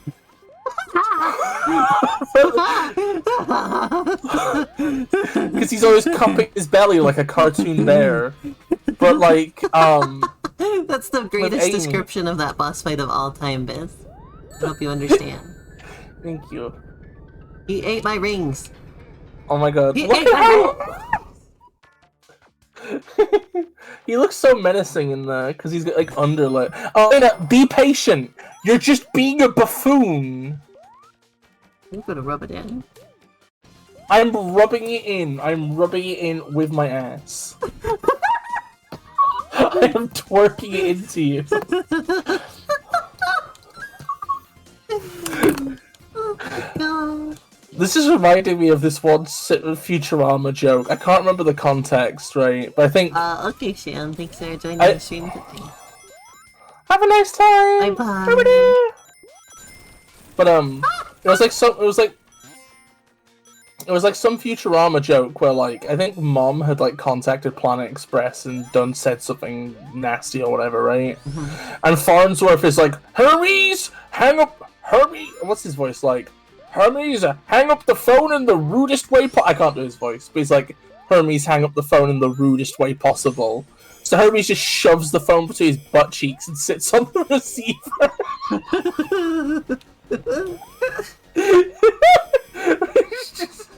Because he's always cupping his belly like a cartoon bear. But like, That's the greatest description of that boss fight of all time, Biz. I hope you understand. Thank you. He ate my rings. Oh my god! He Look ate at my how he looks so menacing in there because he's got like underlip. Oh, Lena, be patient. You're just being a buffoon. I'm gonna rub it in. I'm rubbing it in. I'm rubbing it in with my ass. I am twerking it into you. Oh my god. This is reminding me of this one Futurama joke. I can't remember the context, right? But I think... Okay, Shan. Thanks for joining the stream today. Have a nice time! Bye-bye! But, it was like some Futurama joke where, like, I think Mom had, like, contacted Planet Express and said something nasty or whatever, right? Mm-hmm. And Farnsworth is like, Hermes, hang up... Hermes... What's his voice like? Hermes, hang up the phone in the rudest way I can't do his voice, but he's like, Hermes, hang up the phone in the rudest way possible. So Hermes just shoves the phone between his butt cheeks and sits on the receiver. It's just...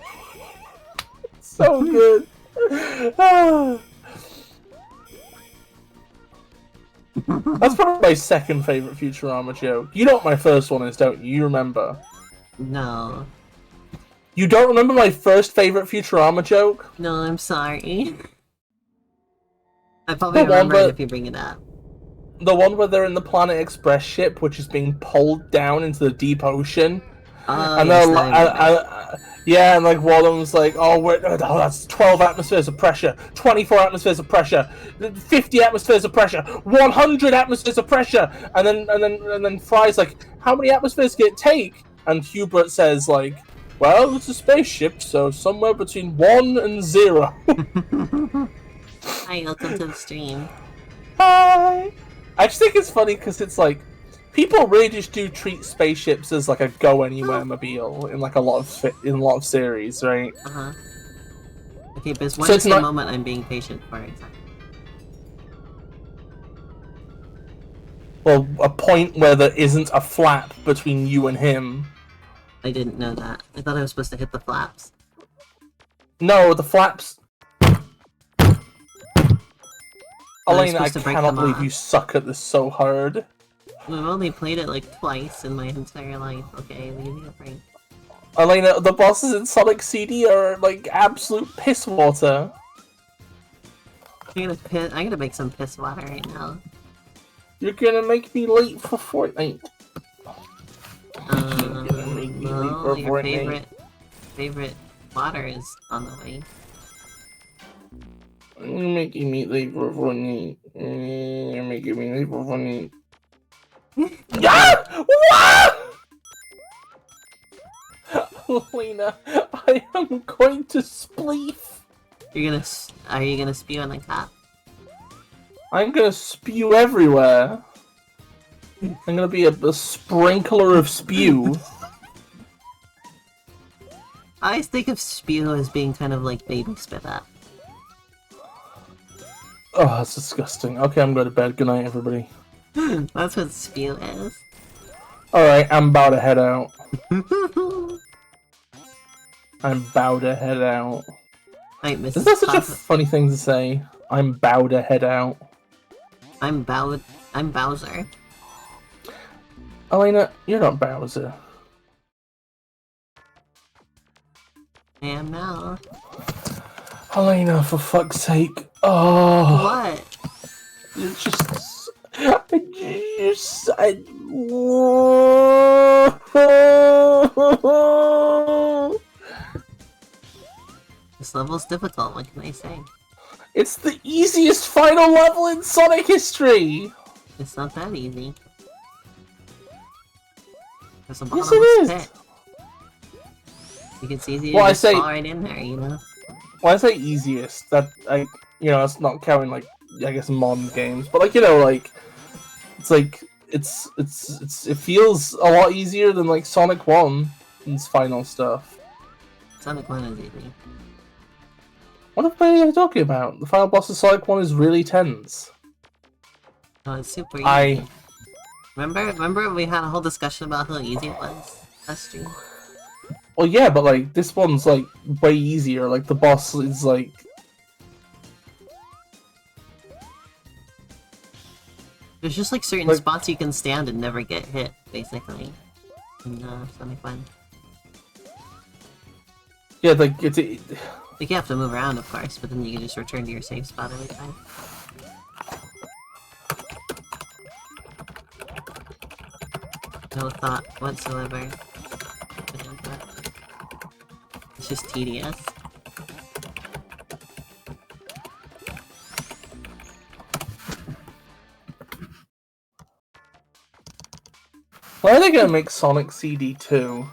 so good. That's probably my second favourite Futurama joke. You know what my first one is, don't you? You remember? No. You don't remember my first favourite Futurama joke? No, I'm sorry. I probably remember it if you bring it up. The one where they're in the Planet Express ship, which is being pulled down into the deep ocean. Oh, and yes, yeah, and like one of them's like, that's 12 atmospheres of pressure, 24 atmospheres of pressure, 50 atmospheres of pressure, 100 atmospheres of pressure, and then Fry's like, how many atmospheres can it take? And Hubert says like, well, it's a spaceship, so somewhere between 1 and 0. Hi, welcome to the stream. Hi. I just think it's funny because it's like, people really just do treat spaceships as like a go-anywhere mobile in like a lot of series, right? Uh-huh. Okay, but what is the moment I'm being patient for exactly? Well, a point where there isn't a flap between you and him. I didn't know that. I thought I was supposed to hit the flaps. No, the flaps... Elena, I cannot believe you suck at this so hard. I've only played it like twice in my entire life. Okay, leave me a break. Elena, the bosses in Sonic CD are like absolute piss water. I'm gonna make some piss water right now. You're gonna make me late for Fortnite. Well, your favorite water is on the way. You're making me late for Fortnite. You're making me late for Fortnite. Yeah! What? Lena, I am going to spleef. Are you gonna spew on the cap? I'm gonna spew everywhere. I'm gonna be a sprinkler of spew. I think of spew as being kind of like baby spit up. Oh, that's disgusting. Okay, I'm going to bed. Good night, everybody. That's what spew is. Alright, I'm about to head out. I'm about to head out. Right, Mrs. Is that such a funny thing to say? I'm about to head out. I'm Bowser. Elena, you're not Bowser. I am now. Elena, for fuck's sake. Oh. What? It's just... This level's difficult, what can I say? It's the easiest final level in Sonic history! It's not that easy. There's a Yes, bottomless it is! pit. You can see easy Well, to I just say- fall right in there, you know? When I say easiest, that, like, you know, it's not counting, like, I guess modern games, but, like, you know, like, it's like, it feels a lot easier than, like, Sonic 1 and its final stuff. Sonic 1 is easy. What are you talking about? The final boss of Sonic 1 is really tense. Oh, it's super easy. Remember we had a whole discussion about how easy it was last stream? Well, yeah, but, like, this one's, like, way easier. Like, the boss is, like... There's just, like, certain Like- spots you can stand and never get hit, basically. In Sonic 1. Yeah, like, it's... Like, you have to move around, of course, but then you can just return to your safe spot every time. No thought whatsoever. Into that. It's just tedious. When are they gonna make Sonic CD2?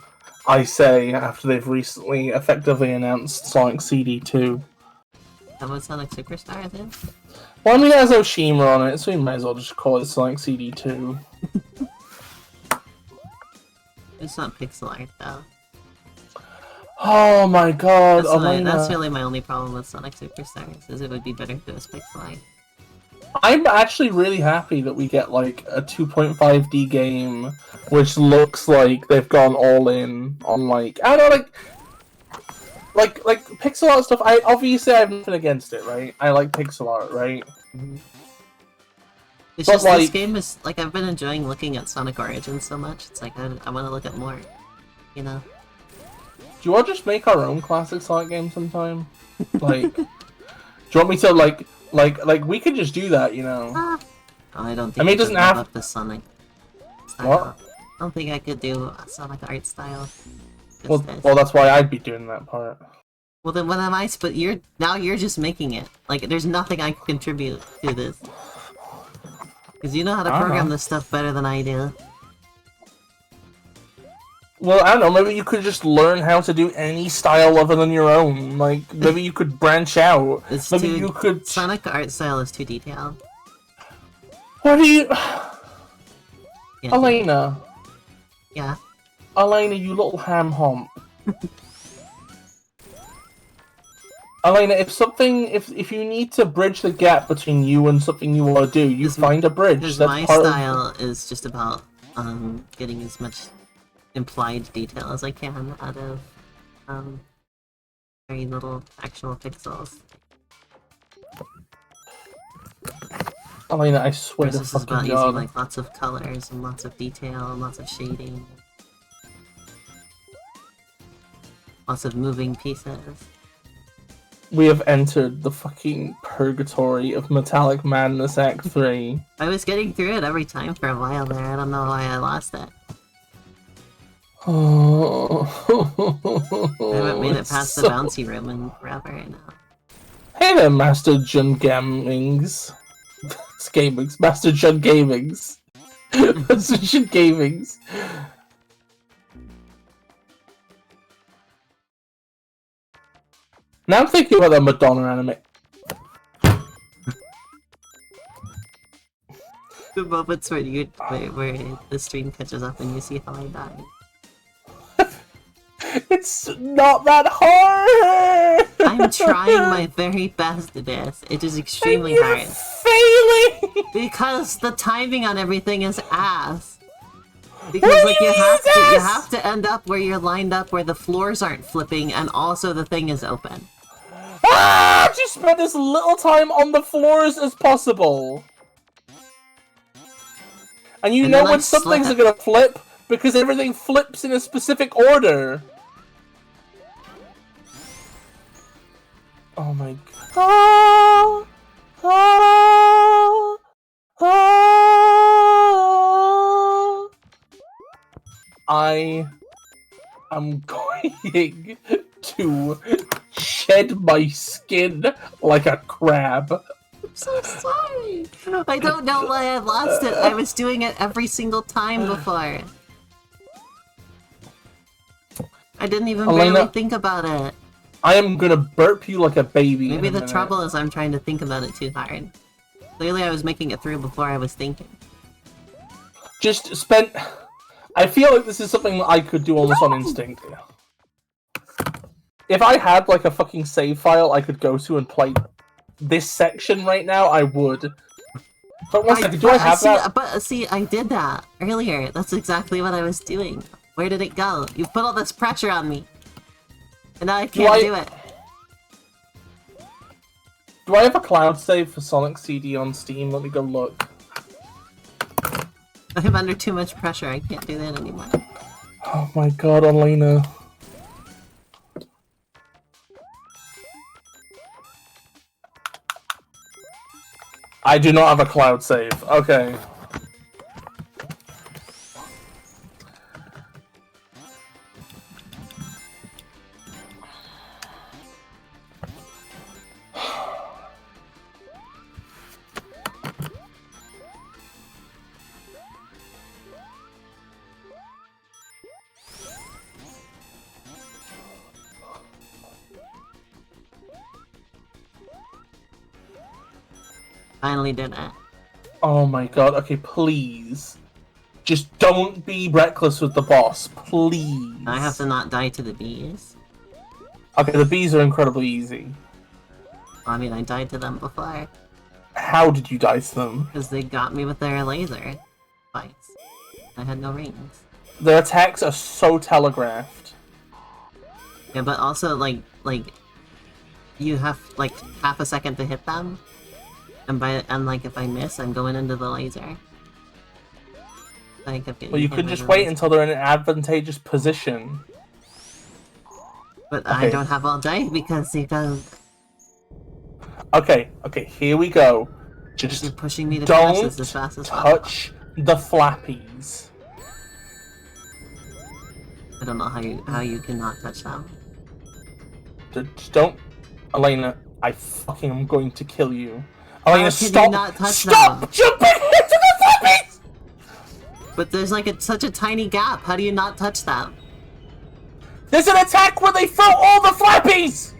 I say, after they've recently effectively announced Sonic CD2. How about Sonic Superstar then? Well, I mean, it has Oshima on it, so we might as well just call it Sonic CD2. It's not pixel art though. Oh my god, That's really my only problem with Sonic Superstars, is it would be better if it was pixel art. I'm actually really happy that we get, like, a 2.5D game, which looks like they've gone all in on, like, I don't know, like pixel art stuff. I have nothing against it, right? I like pixel art, right? Mm-hmm. It's But, just this like- game is like I've been enjoying looking at Sonic Origins so much. It's like I want to look at more, you know. Do you want to just make our own classic Sonic game sometime? Like, do you want me to like we could just do that, you know? Oh, I don't think. I mean, it I could doesn't live have- up to Sonic style. What? I don't think I could do a Sonic art style. Well, that's why I'd be doing that part. Well, then what am I? But you're just making it. Like, there's nothing I can contribute to this. Because you know how to I don't program know. this stuff better than I do. Well, I don't know, maybe you could just learn how to do any style other than your own. Like, maybe you could branch out. It's Maybe too... you could... Sonic art style is too detailed. What do you... Yeah, Elena. Yeah. Elena, you little ham hump. Elena, if you need to bridge the gap between you and something you want to do, you find a bridge. Because That's my part style is just about getting as much implied detail as I can out of very little actual pixels. Elena, I swear Whereas to this is about fucking using god. like lots of colors and lots of detail and lots of shading. Lots of moving pieces. We have entered the fucking purgatory of Metallic Madness Act 3. I was getting through it every time for a while there, I don't know why I lost it. Oh, I haven't made it past the bouncy room in forever right now. Hey there, Master Jun Gamings. It's Gamings. Master Jun Gamings. Master Jun Gamings. Now I'm thinking about that Madonna anime. The moments where where the stream catches up and you see how I die. It's not that hard! I'm trying my very best to this. It is extremely You're hard. failing! Because the timing on everything is ass. What Because do like you you mean have it's to ass? end up where you're lined up where the floors aren't flipping and also the thing is open. Ah! Just spend as little time on the floors as possible. And you And know then I when some things are slip. gonna flip because everything flips in a specific order. Oh my god. I am going to shed my skin like a crab. I'm so sorry. I don't know why I lost it. I was doing it every single time before. I didn't even Elena, barely think about it. I am gonna burp you like a baby. Maybe in a the minute. trouble is I'm trying to think about it too hard. Clearly I was making it through before I was thinking. Just spend... I feel like this is something that I could do almost on instinct. If I had like a fucking save file I could go to and play this section right now, I would. But one second, do I have that? But see, I did that earlier. That's exactly what I was doing. Where did it go? You've put all this pressure on me. And now I can't do it. Do I have a cloud save for Sonic CD on Steam? Let me go look. I'm under too much pressure. I can't do that anymore. Oh my god, Elena. I do not have a cloud save. Okay. Finally did it. Oh my god, okay, please. Just don't be reckless with the boss, please. I have to not die to the bees. Okay, the bees are incredibly easy. I mean, I died to them before. How did you dice them? Because they got me with their laser fights. I had no rings. Their attacks are so telegraphed. Yeah, but also, like, you have, like, half a second to hit them. And like, if I miss, I'm going into the laser. Well, you could just wait until they're in an advantageous position. But okay. I don't have all day because you don't... Okay, here we go. Just You're pushing me to don't as fast as touch the flappies. I don't know how you cannot touch them. Just don't... Elena, I fucking am going to kill you. Elena, stop jumping into the flappies! But there's like such a tiny gap. How do you not touch them? There's an attack where they throw all the flappies!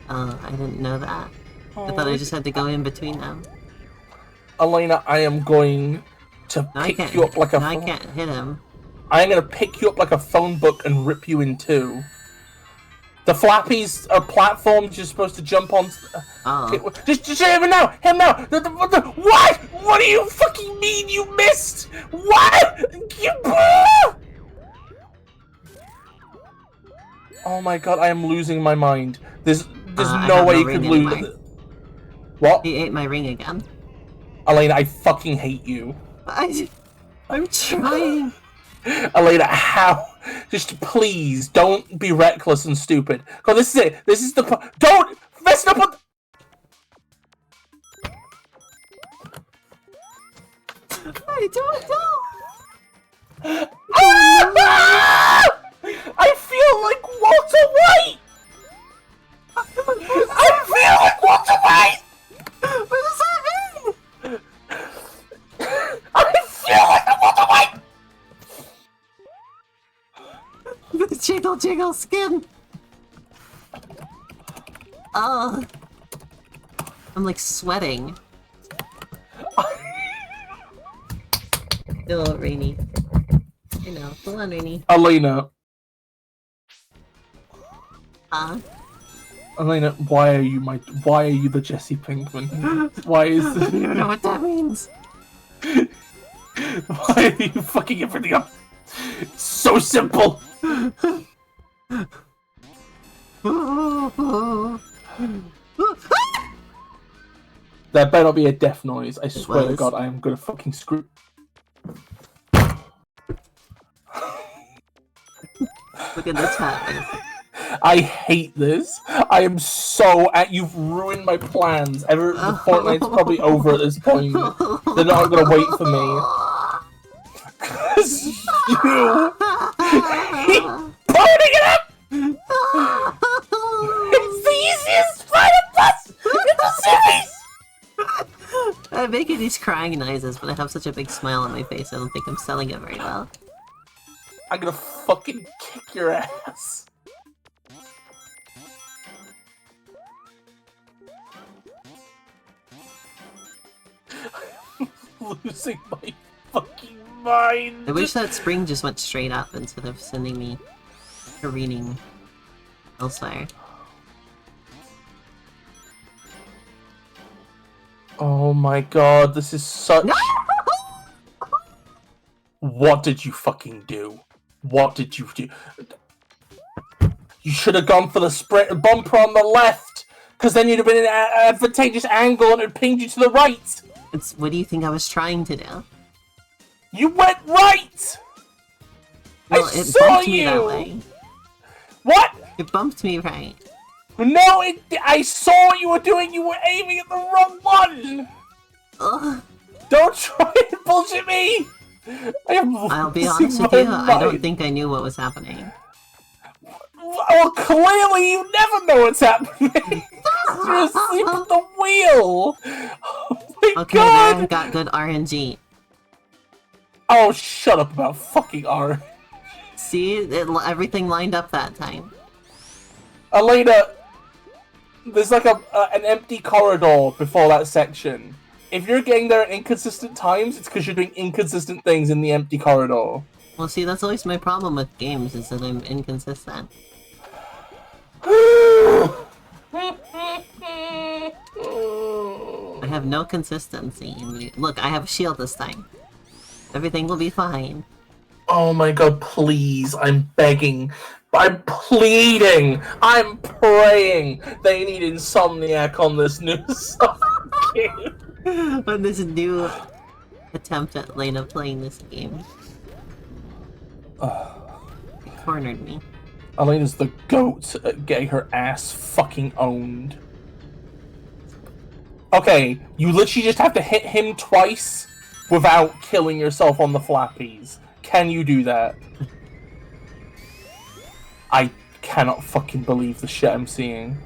Oh, I didn't know that. I thought I just had to go in between them. Elena, I am going to pick you up like a... No, I can't hit him. I am going to pick you up like a phone book and rip you in two. The flappies are platforms you're supposed to jump on. Oh. Just hit him now! Hit him now! What? What do you fucking mean you missed? What? Oh my god, I am losing my mind. There's no way you could lose. What? He ate my ring again. Elena, I fucking hate you. I'm trying. Elena, how? Just please don't be reckless and stupid. God, this is it. This is the don't mess it up with. I don't know. I feel like Walter White. I feel like Walter White. What does that mean? I feel like Walter White. The jiggle skin. Oh, I'm like sweating. Oh, Rainy. I know. Hold on, Rainy. Elena. Huh? Elena, why are you the Jesse Pinkman? Why is I don't even know what that means. Why are you fucking everything up? It's so simple. There better not be a death noise. I swear to God, I am gonna fucking screw. Look at this hat. I hate this. I am so you've ruined my plans. The Fortnite's probably over at this point. They're not gonna wait for me. Cause you keep putting it up! It's the easiest Spider Bus in the series! I'm making these crying noises, but I have such a big smile on my face, I don't think I'm selling it very well. I'm gonna fucking kick your ass. losing my fucking mind. I wish that spring just went straight up instead of sending me careening elsewhere. Oh my god, this is such... No! What did you fucking do? What did you do? You should have gone for the sprint bumper on the left, because then you'd have been in an advantageous angle and it pinged you to the right. What do you think I was trying to do? You went right! Well, I it saw bumped you! me that way. What? It bumped me right. No, I saw what you were doing. You were aiming at the wrong one. Ugh. Don't try and bullshit me. I'll be honest with you, I don't think I knew what was happening. Well, clearly you never know what's happening. You're asleep at the wheel. Oh my Okay, god. there I got good RNG. Oh, shut up about fucking R. See, everything lined up that time. Elena, there's like an empty corridor before that section. If you're getting there at inconsistent times, it's because you're doing inconsistent things in the empty corridor. Well, see, that's always my problem with games, is that I'm inconsistent. I have no consistency. Look, I have a shield this time. Everything will be fine. Oh my god, please, I'm begging. I'm pleading. I'm praying. They need Insomniac on this new game. On this new attempt at Lena playing this game. He cornered me. Elena's the goat at getting her ass fucking owned. Okay, you literally just have to hit him twice without killing yourself on the flappies. Can you do that? I cannot fucking believe the shit I'm seeing.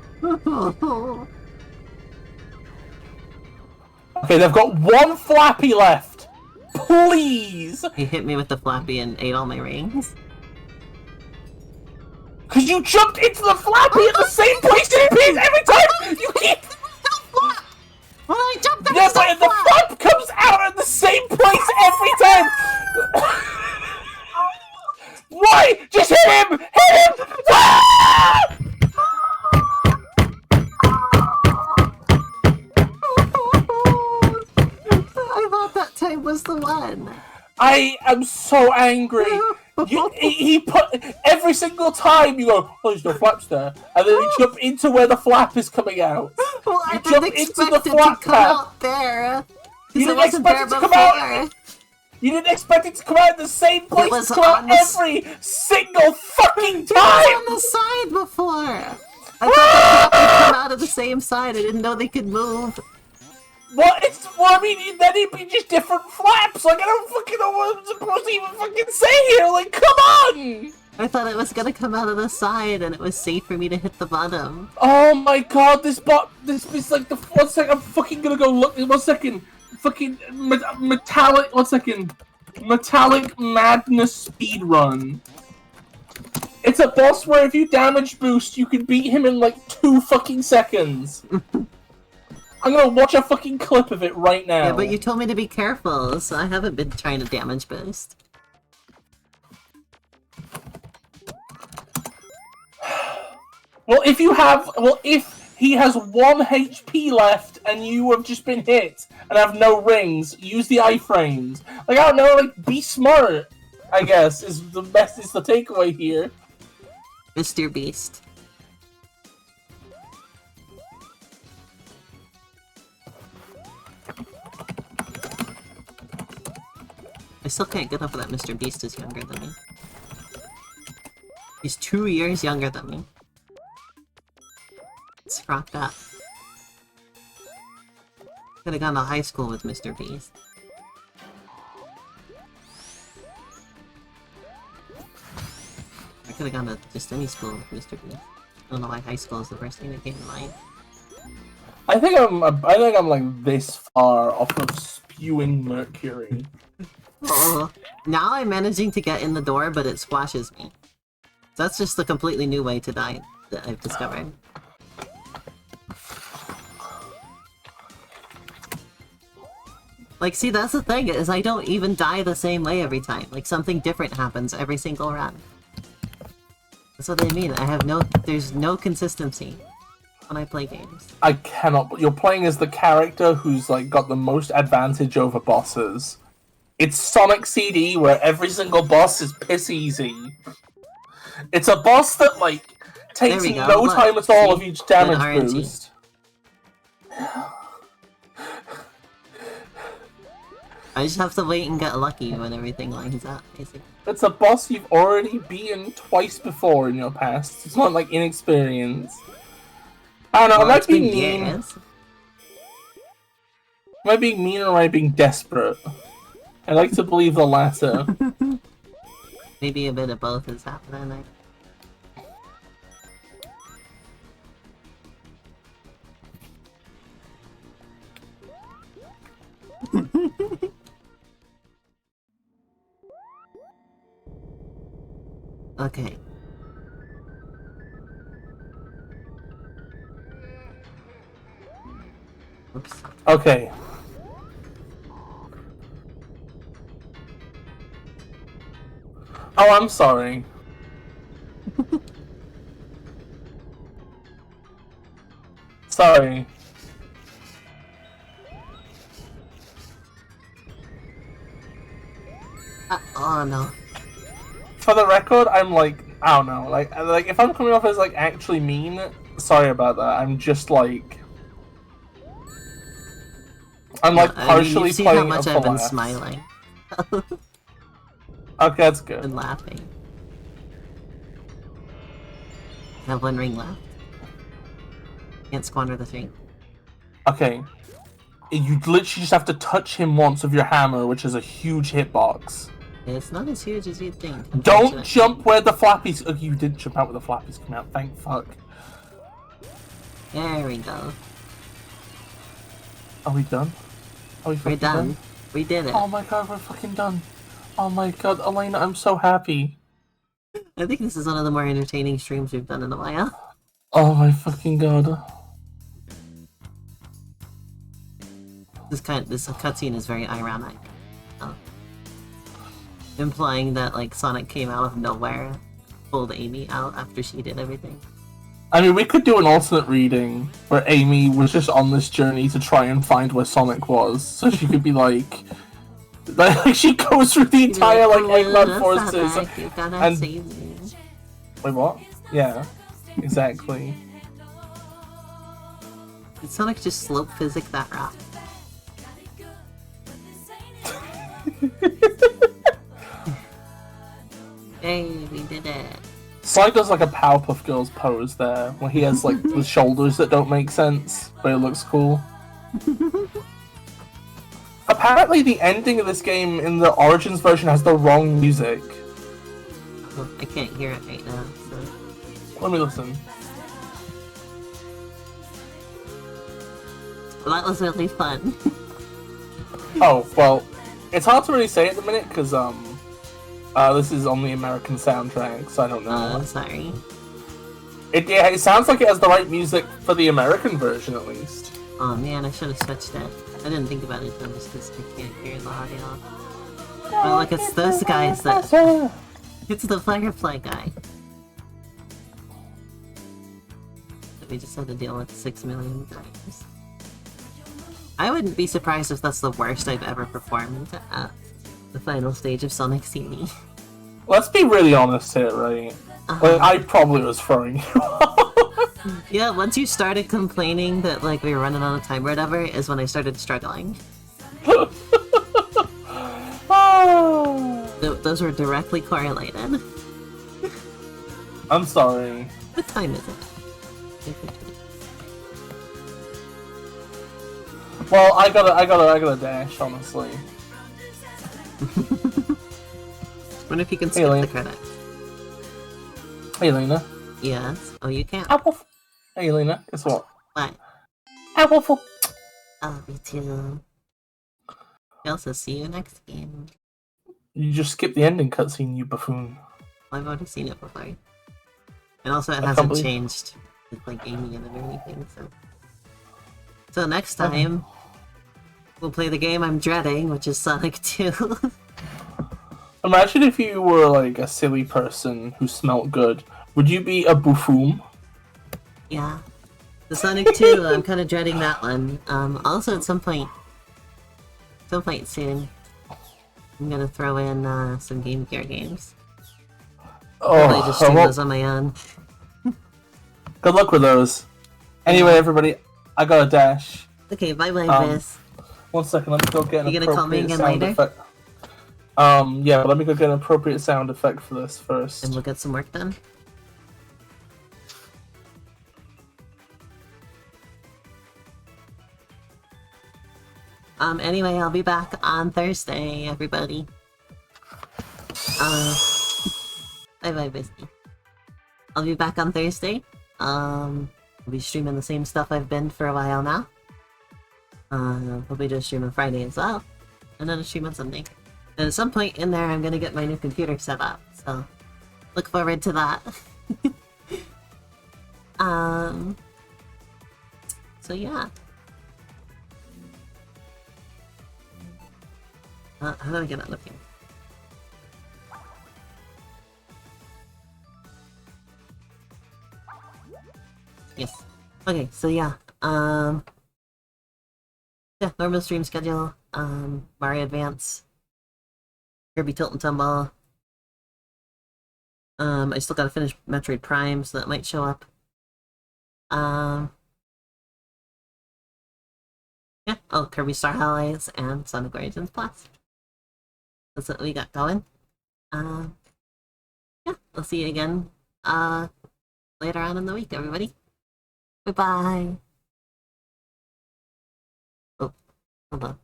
Okay, they've got one flappy left. Please! He hit me with the flappy and ate all my rings. Cause you jumped into the flappy at the same place it appears every time! You keep... When I jumped up, Yeah, but the flap comes out at the same place every time! Why? Just hit him! Hit him! Ah! I thought that time was the one. I am so angry. He put every single time you go, oh, there's no flaps there, and then you jump into where the flap is coming out. Well, I You didn't jump into expect the it to flap come path. out there. You It didn't wasn't expect there it to come before. out. You didn't expect it to come out in the same place was to come out on the every single fucking It was time. on the side before. I thought they could come out of the same side. I didn't know they could move. What? Well, I mean, then it'd be just different flaps. Like, I don't fucking know what I'm supposed to even fucking say here. Like, come on! I thought it was gonna come out of the side, and it was safe for me to hit the bottom. Oh my god, this is like the... 1 second, I'm fucking gonna go look... 1 second. Fucking metallic... 1 second. Metallic Madness Speedrun. It's a boss where if you damage boost, you can beat him in like 2 fucking seconds. I'm gonna watch a fucking clip of it right now. Yeah, but you told me to be careful, so I haven't been trying to damage boost. Well, if he has 1 HP left and you have just been hit and have no rings, use the iframes. Like, I don't know, like, be smart, I guess, is the takeaway here. Mr. Beast. I still can't get over that Mr. Beast is younger than me. He's 2 years younger than me. It's fucked up. Could have gone to high school with Mr. Beast. I could have gone to just any school with Mr. Beast. I don't know why high school is the first thing that came to mind. I think I'm like this far off of spewing mercury. Oh, now I'm managing to get in the door, but it squashes me. So that's just a completely new way to die that I've discovered. Like, see, that's the thing, is I don't even die the same way every time. Like, something different happens every single run. That's what I mean. There's no consistency when I play games. I cannot. You're playing as the character who's like got the most advantage over bosses. It's Sonic CD, where every single boss is piss easy. It's a boss that like takes no time at all of each damage boost. I just have to wait and get lucky when everything lines up, basically. It's a boss you've already beaten twice before in your past. It's not like inexperience. I don't know, am I being mean? Am I being mean or am I being desperate? I like to believe the latter. Maybe a bit of both is happening. Okay. Oops. Okay. Oh, I'm sorry. Sorry. Oh no. For the record, I'm like, I don't know, like if I'm coming off as like actually mean, sorry about that. I'm just like, I'm like partially you see playing how much I've been smiling. Okay, that's good. And laughing. I have one ring left. Can't squander the ring. Okay. You literally just have to touch him once with your hammer, which is a huge hitbox. It's not as huge as you'd think. Don't jump where the flappies... Oh, you did jump out where the flappies come out, thank fuck. There we go. Are we done? Are we done? We did it. Oh my god, we're fucking done. Oh my god, Elena, I'm so happy. I think this is one of the more entertaining streams we've done in a while. Oh my fucking god. This cutscene is very ironic. Implying that like Sonic came out of nowhere, pulled Amy out after she did everything. I mean, we could do an alternate reading where Amy was just on this journey to try and find where Sonic was, so she could be like she goes through the entire like Eggman forces and save me. Wait, what? Yeah, exactly. Did Sonic just slope physic that rock? Hey, we did it. Sonic does like a Powerpuff Girls pose there, where he has like the shoulders that don't make sense, but it looks cool. Apparently the ending of this game in the Origins version has the wrong music. Oh, I can't hear it right now, so... Let me listen. Well, that was really fun. Oh, well, it's hard to really say at the minute, because, this is on the American soundtrack, so I don't know. I'm sorry. It sounds like it has the right music for the American version, at least. Oh man, I should have switched it. I didn't think about it though, just because I can't hear the audio. Oh look, it's those guys that... It's the Firefly guy. That we just had to deal with 6 million times. I wouldn't be surprised if that's the worst I've ever performed at the final stage of Sonic CD. Let's be really honest here, right? Like, I probably was throwing you off. Yeah, once you started complaining that like we were running out of time or whatever, is when I started struggling. Those were directly correlated. I'm sorry. What time is it? Well, I gotta dash, honestly. Wonder if you can skip the credits. Hey, Lena. Yes. Oh, you can't. Hey, Lena. Guess what? What? Apple. Oh, me too. I'll also see you next game. You just skipped the ending cutscene, you buffoon. I've already seen it before. And also, it hasn't changed with like Amy in it or anything. So next time, We'll play the game I'm dreading, which is Sonic 2. Imagine if you were like a silly person who smelt good. Would you be a buffoon? Yeah. The Sonic 2, I'm kind of dreading that one. Also at some point soon, I'm gonna throw in some Game Gear games. Probably just stream those on my own. Good luck with those. Anyway, everybody, I got a dash. Okay, bye-bye, Bis. 1 second, let me go get an You gonna call me appropriate again sound later? effect. Yeah, but let me go get an appropriate sound effect for this first. And we'll get some work done. Anyway, I'll be back on Thursday, everybody. Bye-bye, Bisty. I'll be back on Thursday. I'll be streaming the same stuff I've been for a while now. I'll be just streaming Friday as well. And then a stream on Sunday. And at some point in there, I'm gonna get my new computer set up, so look forward to that. So yeah. How do I get out of here? Yes. Okay, so yeah. Yeah, normal stream schedule. Mario Advance. Kirby Tilt and Tumble. I still gotta finish Metroid Prime, so that might show up. Yeah, oh, Kirby Star Allies and Sonic Origins Plus. That's what we got going. Yeah, we'll see you again, later on in the week, everybody. Bye-bye! Oh, hold on.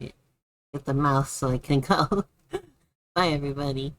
Get the mouse so I can go. Bye, everybody.